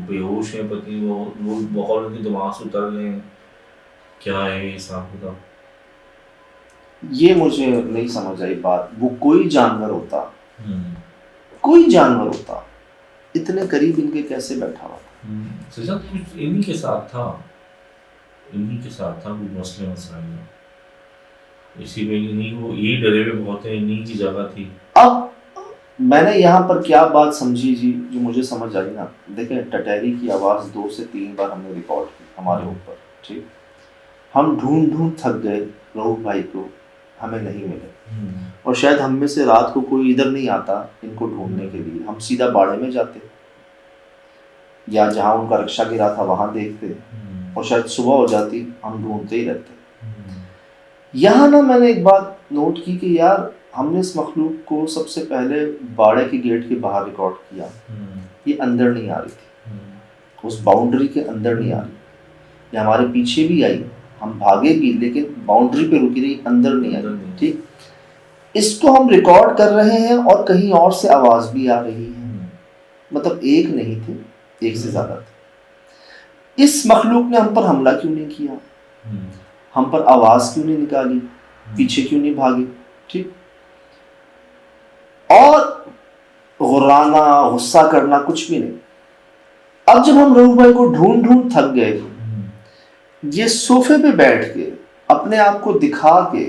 बेहोश है, पत्नी वो बहुत उनके दिमाग से उतर गए, क्या है हिसाब किताब, ये मुझे नहीं समझ आई बात। वो कोई जानवर होता, कोई जानवर होता, इतने करीब इनके कैसे बैठा हुआ था? सजा कुछ इन्हीं के साथ था, इन्हीं के साथ था कुछ मसले मसाइल, इसी में इन्हीं को यही डरे हुए बहुत है, इन्हीं की जगह थी। अब मैंने यहाँ पर क्या बात समझी जी, जो मुझे समझ आई ना, देखें टटैरी की आवाज़ 2 से 3 बार हमने रिकॉर्ड की हमारे ऊपर, ठीक, हम ढूंढ थक गए रऊफ भाई को, हमें नहीं मिले, और शायद हम में से रात को कोई इधर नहीं आता इनको ढूंढने के लिए, हम सीधा बाड़े में जाते या जहाँ उनका रिक्शा गिरा था वहां देखते, और शायद सुबह हो जाती, हम ढूंढते ही रहते। यहाँ ना मैंने एक बात नोट की कि यार हमने इस मखलूक को सबसे पहले बाड़े के गेट के बाहर रिकॉर्ड किया, ये अंदर नहीं आ रही थी, उस बाउंड्री के अंदर नहीं आ रही, ये हमारे पीछे भी आई, हम भागे भी, लेकिन बाउंड्री पे रुकी रही, अंदर नहीं आई, ठीक। इसको हम रिकॉर्ड कर रहे हैं और कहीं और से आवाज भी आ रही है, मतलब एक नहीं थे, एक से ज्यादा थे। इस मखलूक ने हम पर हमला क्यों नहीं किया, हम पर आवाज क्यों नहीं निकाली, पीछे क्यों नहीं भागी, ठीक। और गुर्राना, गुस्सा करना कुछ भी नहीं। अब जब हम रऊफ भाई को ढूंढ थक गए, ये सोफे पे बैठ के अपने आप को दिखा के,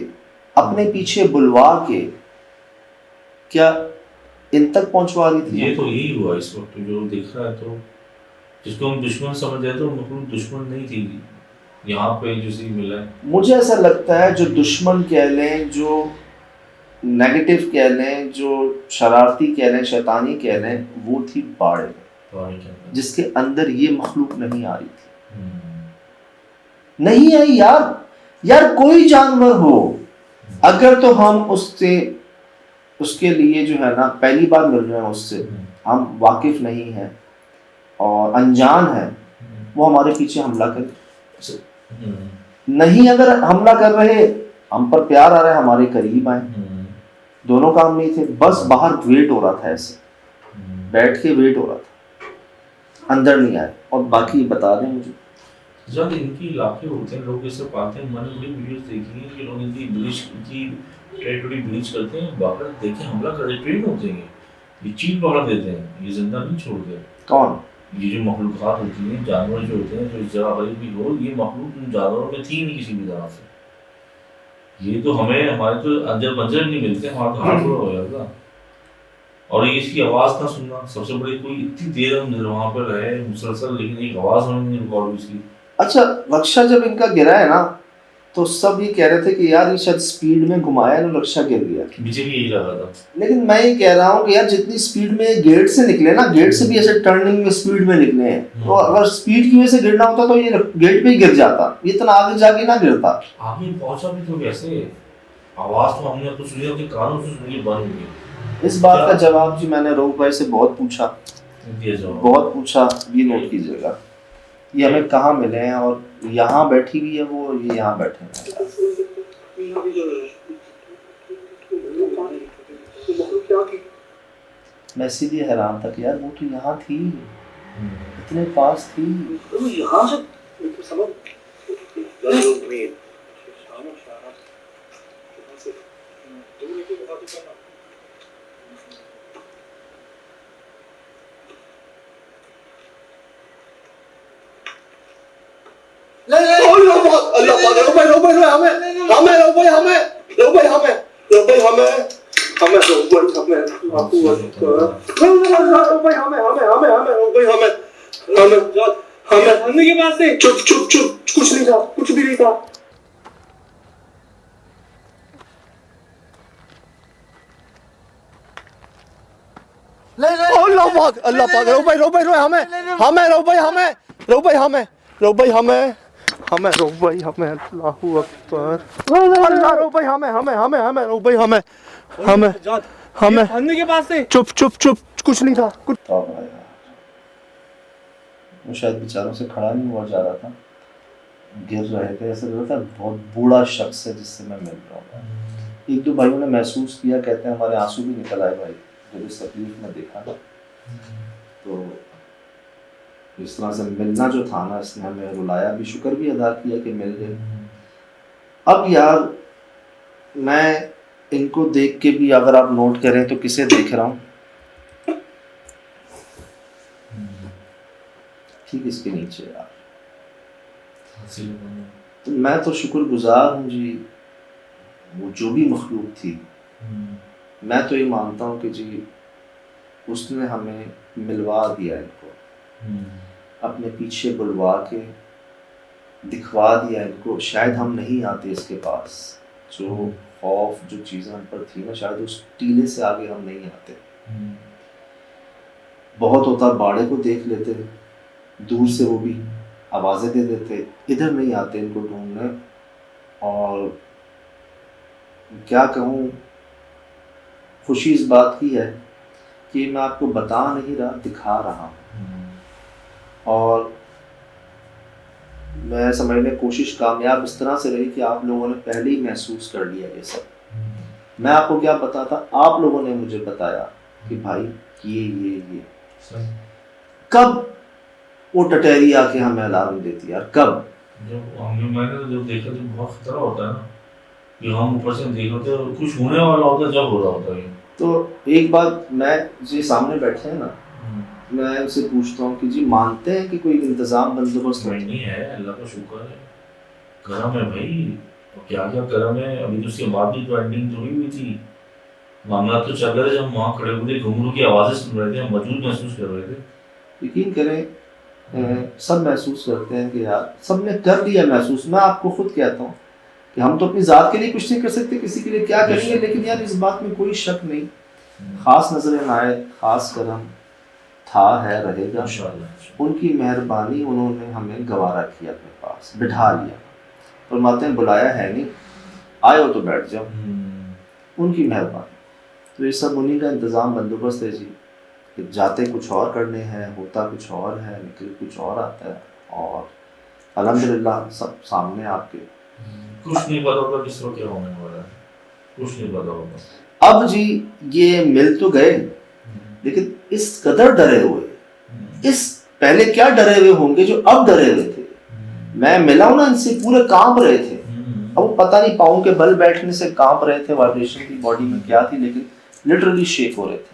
अपने पीछे बुलवा के, क्या इन तक पहुंचवा रही थी? ये तो यही हुआ इस वक्त जो दिख रहा है, तो जिसको हम दुश्मन समझ रहे थे वो दुश्मन नहीं थी, यहाँ पे जो मिला है। मुझे ऐसा लगता है जो दुश्मन कह लें, जो नेगेटिव कह लें, जो शरारती कह लें, शैतानी कह लें, वो थी बाड़े, जिसके अंदर ये मखलूक नहीं आ रही थी, नहीं आई यार कोई जानवर हो अगर, तो हम उससे, उसके लिए जो है ना, पहली बार मिल रहे हैं उससे, हम वाकिफ नहीं हैं और अनजान है, वो हमारे पीछे हमला करे, नहीं अगर हमला कर रहे, हम पर प्यार आ रहा है, हमारे करीब आए, दोनों काम नहीं थे, बस बाहर वेट हो रहा था, ऐसे बैठ के वेट हो रहा था, अंदर नहीं आए। और बाकी बता दें मुझे, जब इनकी इलाके होते हैं, लोग इसे पाते हैं, मैंने बड़ी वीडियोस देखी हैं कि लोग इनकी ब्लीच की टेरिटरी ब्लीच करते हैं, बाहर देखे हमला कर ट्रेन होते हैं, ये चील पकड़ देते हैं, ये जिंदा नहीं छोड़ते। कौन? ये जो मखलूक़ात होती हैं, जानवर जो होते हैं, जो इस जगह पर भी हो, ये मखलूक उन जानवरों में थी नहीं किसी भी तरह से, ये तो हमें, हमारे तो अंजर बंजर नहीं मिलते, हमारा तो हाथ बुरा हो जाता। और ये इसकी आवाज़ ना सुनना सबसे बड़ी, कोई इतनी देर हम वहाँ पर रहे मुसलसल, लेकिन एक आवाज़ हमें नहीं रिकॉर्ड हुई इसकी। अच्छा, रक्षा जब इनका गिरा है ना, तो सब ये कह रहे थे कि यार ये शायद स्पीड में घुमाया ना, रक्षा गिर गया, मुझे भी यही लगा था। लेकिन मैं ये कह रहा हूँ कि यार जितनी स्पीड में गेट से निकले ना, गेट से भी ऐसे टर्निंग में स्पीड में निकले हैं, तो अगर स्पीड की वजह से गिरना होता तो ये गेट पे ही गिर जाता, ये इतना आगे जाके ना गिरता। आगे पहुंचा भी तो कैसे, आवाज तो हमने तो सुनी, अपने कानों से सुनी, बंद हुई। इस बात का जवाब जी मैंने रऊफ भाई से बहुत पूछा, ये नोट कीजिएगा, ये हमें कहाँ मिले हैं, और यहाँ बैठी हुई है वो, ये यहाँ बैठे हैं। मैं सीधे हैरान था कि यार वो तो यहाँ थी, इतने पास थी, यहाँ से समझ नहीं भाई हमें भाई हमें हमें भाई हमें आपको भाई हमें हमें हमें हमें भाई हमें हमें हमें हमने के पास से चुप चुप चुप कुछ नहीं था, कुछ भी नहीं था। अल्लाह पाक रो भाई हमें रो भाई हमें अल्लाहू अकबर अल्लाह रो भाई हमें रो भाई हमें हमने के पास से चुप कुछ नहीं था कुछ। वो शायद बेचारों से खड़ा नहीं हुआ जा रहा था, गिर रहे थे, ऐसा लग रहा था बहुत बूढ़ा शख्स है जिससे मैं मिल रहा हूँ। एक दो भाइयों ने महसूस किया, कहते हैं हमारे आंसू भी निकल आए भाई जब इस तकलीफ में देखा ना। तो इस तरह से मिलना जो था ना, इसने हमें रुलाया भी, शुक्र भी अदा किया कि मिल गए। अब यार मैं इनको देख के भी, अगर आप नोट करें तो किसे देख रहा हूँ, ठीक इसके नीचे यार। तो मैं तो शुक्रगुजार हूँ जी, वो जो भी मखलूक थी, मैं तो ये मानता हूँ कि जी उसने हमें मिलवा दिया, इनको अपने पीछे बुलवा के दिखवा दिया इनको। शायद हम नहीं आते इसके पास, जो खौफ जो चीज़ें हम पर थी ना, शायद उस टीले से आगे हम नहीं आते। बहुत होता बाड़े को देख लेते, दूर से वो भी आवाज़ें दे देते, इधर नहीं आते इनको ढूंढने। और क्या कहूँ, खुशी इस बात की है कि मैं आपको बता नहीं रहा, दिखा रहा हूँ। और मैं समझने की कोशिश कामयाब इस तरह से रही कि आप लोगों ने पहले ही महसूस कर लिया ये सब। मैं आपको क्या बताता, आप लोगों ने मुझे बताया कि भाई ये कब वो टटेरी आके हमें अलार्म देती यार, कब? मैंने तो जब देखा तो बहुत खतरा होता है ना, कि हम ऊपर से देख रहे थे, कुछ होने वाला होता है, जब हो रहा होता है। तो एक बात, मैं जी सामने बैठे हैं ना, मैं उनसे पूछता हूँ कि जी मानते हैं कि कोई इंतजाम बंदोबस्त नहीं है? अल्लाह का शुक्र है, करम है भाई, क्या क्या करम है। अभी तो उसके बाद भी तो एंडिंग थोड़ी हुई थी, मामला तो चल रहा है। जब वहाँ खड़े हुए थे, घुंघरू की आवाज़ें सुन रहे थे, हम मौजूद महसूस कर रहे थे। यकीन करें, सब महसूस करते हैं कि यार सब ने कर लिया महसूस। मैं आपको खुद कहता हूँ कि हम तो अपनी ज़ात के लिए कुछ नहीं कर सकते, किसी के लिए क्या करेंगे, लेकिन यार इस बात में कोई शक नहीं, खास नजर आए, खास करम था, है, रहेगा। उनकी मेहरबानी, उन्होंने हमें गवारा किया, अपने पास बिठा लिया। फरमाते हैं बुलाया है नहीं, आए हो तो बैठ जाओ, उनकी मेहरबानी। तो ये सब उन्हीं का इंतज़ाम बंदोबस्त है जी। जाते कुछ और करने हैं, होता कुछ और है, निकल कुछ और आता है। और अल्हम्दुलिल्लाह सब सामने आपके। कुछ नहीं पता होगा किस वक्त क्या होने वाला है, कुछ नहीं पता होगा। अब जी ये मिल तो गए, लेकिन इस कदर डरे हुए, इस पहले क्या डरे हुए होंगे जो अब डरे हुए थे। मैं मिला हूं ना इनसे, पूरे कांप रहे थे। अब वो पता नहीं पाँव के बल बैठने से कांप रहे थे, वाइब्रेशन की बॉडी में क्या थी, लेकिन लिटरली शेक हो रहे थे।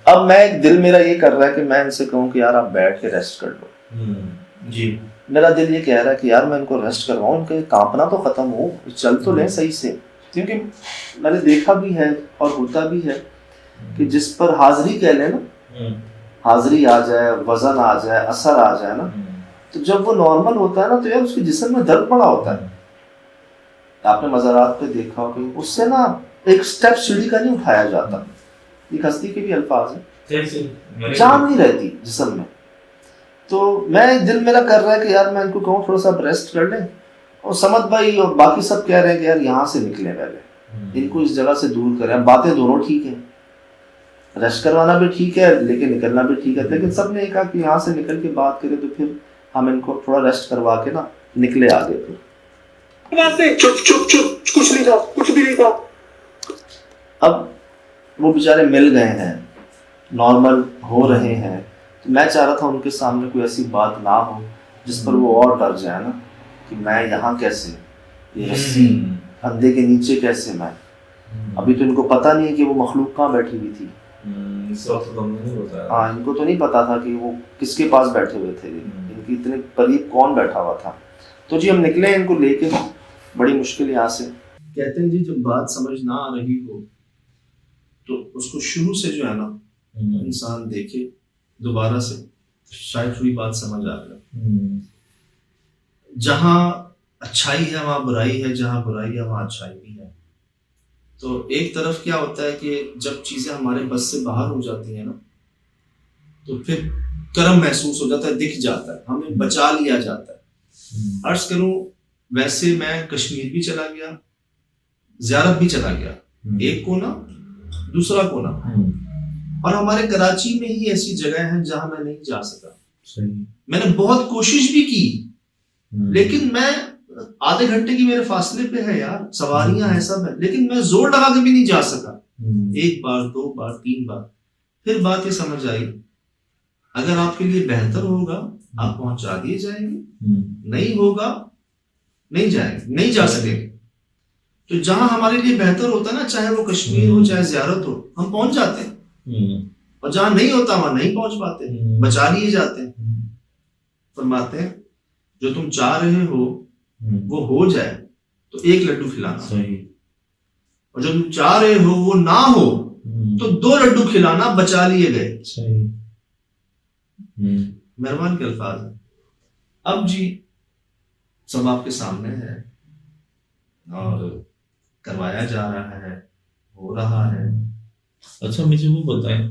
अब मैं, दिल मेरा ये कर रहा है कि मैं इनसे कहूँ कि यार आप बैठ के रेस्ट कर लो जी। मेरा दिल ये कह रहा है कि यार मैं इनको रेस्ट करवाऊँ, इनका कांपना तो खत्म हो, चल तो लें सही से। क्योंकि मैंने देखा भी है और होता भी है कि जिस पर हाजिरी कह लें ना, हाजिरी आ जाए, वजन आ जाए, असर आ जाए ना, तो जब वो नॉर्मल होता है ना, तो यार उसके जिस्म में दर्द पड़ा होता है। आपने मज़ारात पे देखा हो कि उससे ना एक स्टेप सीढ़ी का नहीं उठाया जाता। एक हस्ती के भी अल्फाज हैं, जान नहीं रहती जिस्म में। तो मैं, दिल मेरा कर रहा है कि यार मैं इनको कहूँ थोड़ा सा रेस्ट कर लें, और समद भाई और बाकी सब कह रहे हैं कि यार यहाँ से निकले, पहले इनको इस जगह से दूर करें। बातें दोनों ठीक है, रेस्ट करवाना भी ठीक है, लेकिन निकलना भी ठीक है। लेकिन सब ने कहा कि यहाँ से निकल के बात करें, तो फिर हम इनको थोड़ा रेस्ट करवा के ना निकले आगे। फिर चुप चुप चुप, कुछ नहीं था, कुछ भी नहीं था। अब वो बेचारे मिल गए हैं, नॉर्मल हो रहे हैं, तो मैं चाह रहा था उनके सामने कोई ऐसी बात ना हो जिस पर वो और डर जाए ना, कि मैं यहाँ कैसे, ये रस्सी फंदे के नीचे कैसे मैं। अभी तो इनको पता नहीं है कि वो मखलूक कहाँ बैठी हुई थी। इस वक्त तो नहीं होता है। हाँ, इनको तो नहीं पता था कि वो किसके पास बैठे हुए थे, इनकी इतने करीब कौन बैठा हुआ था। तो जी हम निकले इनको लेके, बड़ी मुश्किल यहाँ से। कहते हैं जी जब बात समझ ना आ रही हो तो उसको शुरू से जो है ना इंसान देखे दोबारा से, शायद थोड़ी बात समझ आ गया। जहाँ अच्छाई है वहाँ बुराई है, जहाँ बुराई है वहाँ अच्छाई भी है। तो एक तरफ क्या होता है कि जब चीजें हमारे बस से बाहर हो जाती हैं ना तो फिर कर्म महसूस हो जाता है, दिख जाता है, हमें बचा लिया जाता है। अर्ज करूं वैसे मैं कश्मीर भी चला गया, ज़ियारत भी चला गया, एक कोना दूसरा कोना, और हमारे कराची में ही ऐसी जगह है जहां मैं नहीं जा सका। मैंने बहुत कोशिश भी की, लेकिन मैं आधे घंटे की मेरे फासले पे है यार, सवारियां हैं सब है, लेकिन मैं जोर लगा के भी नहीं जा सका। एक बार, दो बार, तीन बार, फिर बात ये समझ आई अगर आपके लिए बेहतर होगा आप पहुंचा दिए जाएंगे, नहीं होगा नहीं जाएंगे, नहीं जा सकेंगे। तो जहां हमारे लिए बेहतर होता है ना, चाहे वो कश्मीर हो चाहे ज़ियारत हो, हम पहुंच जाते हैं, और जहां नहीं होता वहां नहीं पहुंच पाते, बचा लिए जाते हैं। फरमाते हैं जो तुम चाह रहे हो वो हो जाए तो एक लड्डू खिलाना, और जो तुम चाह रहे हो वो ना हो तो 2 लड्डू खिलाना, बचा लिए गए। मेहरबान के अल्फाज है। अब जी सब आपके सामने है और करवाया जा रहा है, हो रहा है। अच्छा मुझे वो बताएं,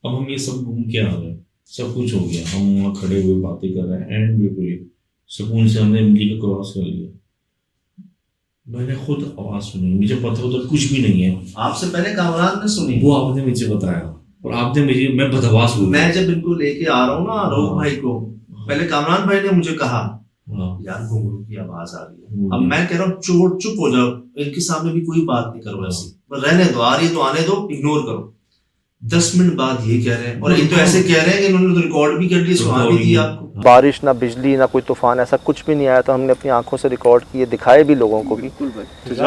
अब हम ये सब घूम के आ गए, सब कुछ हो गया, हम वहाँ खड़े हुए बातें कर रहे हैं, एंड बिल्कुल सुकून से हमने इमली को क्रॉस कर लिया। मैंने खुद आवाज सुनी, मुझे पता उधर कुछ भी नहीं है। आपसे पहले कामरान ने सुनी, वो आपने मुझे बताया, और आपने मुझे, मैं बदहवास हुआ। मैं जब इनको लेके आ रहा हूँ ना रऊफ भाई को, पहले कामरान भाई ने मुझे कहा यार घुंघरू की आवाज आ रही है। अब मैं कह रहा हूँ चुप हो जाओ, इनके सामने भी कोई बात नहीं करो ऐसी, रहने दो, आ रही है तो आने दो, इग्नोर करो। 10 मिनट बाद ये कह रहे हैं, और ये तो ऐसे कह रहे हैं कि इन्होंने तो रिकॉर्ड भी कर लिया, सुना भी दिया आपको। बारिश ना बिजली ना कोई तूफान, ऐसा कुछ भी नहीं आया था। हमने अपनी आंखों से रिकॉर्ड किए, दिखाए भी लोगों को भी।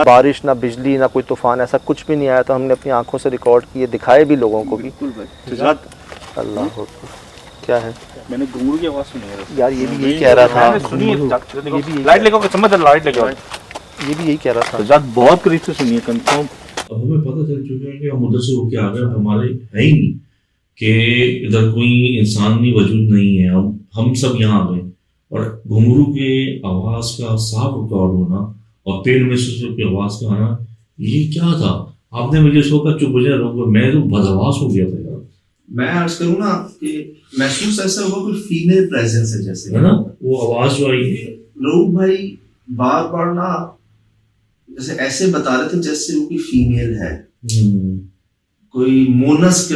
बारिश ना बिजली ना कोई तूफान, ऐसा कुछ भी नहीं आया था। हमने अपनी आंखों से रिकॉर्ड किए, दिखाए भी लोगों को भी। अल्लाह क्या है, मैंने घुंघरू की आवाज सुनी है यार, ये भी यही कह रहा था। लाइट लेके समझ लाइट लेके ये भी यही कह रहा था। जात बहुत करीब से सुनिए कंफर्म। अब हमें पता चल चुका है कि हम उधर से होके आ गए, हमारे है ही नहीं कि इधर कोई इंसानी वजूद नहीं है। अब हम सब यहाँ आ गए, और घुंघरू के आवाज का साफ रिकॉर्ड होना और पेड़ में सुसु की आवाज का आना, ये क्या था? आपने मुझे सोचा चुप हो जाए, मैं तो बदहवास हो गया था यार। मैं अर्ज करूँ ना कि महसूस ऐसा हुआ कोई फीमेल प्रेजेंस है जैसे, है ना, वो आवाज जो आई है। रऊफ भाई बार बार ना जैसे ऐसे बता रहे थे जैसे वो कोई फीमेल है, कोई मोनस्क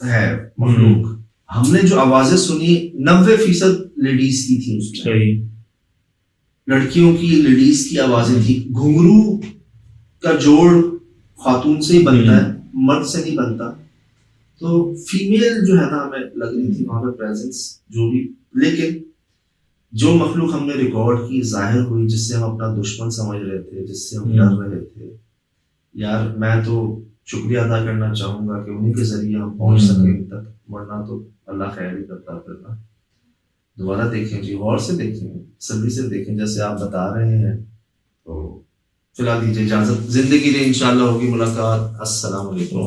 है मखलूक। हमने जो आवाजें सुनी 90% लेडीज की थी उसमें, लड़कियों की, लेडीज की आवाजें थी। घुंघरू का जोड़ खातून से ही बनता है, मर्द से नहीं बनता। तो फीमेल जो है ना हमें लग रही थी वहां पे प्रेजेंस जो भी, लेकिन जो मखलूक हमने रिकॉर्ड की जाहिर हुई, जिससे हम अपना दुश्मन समझ रहे थे, जिससे हम डर रहे थे, यार मैं तो शुक्रिया अदा करना चाहूंगा कि उन्हीं के जरिए हम पहुंच सके इन तक, वरना तो अल्लाह खैर ही करता। फिर ना दोबारा देखें जी, गौर से देखें, सभी से देखें जैसे आप बता रहे हैं। तो फिलहाल दीजिए इजाजत, जिंदगी में इंशाल्लाह होगी मुलाकात। अस्सलाम वालेकुम।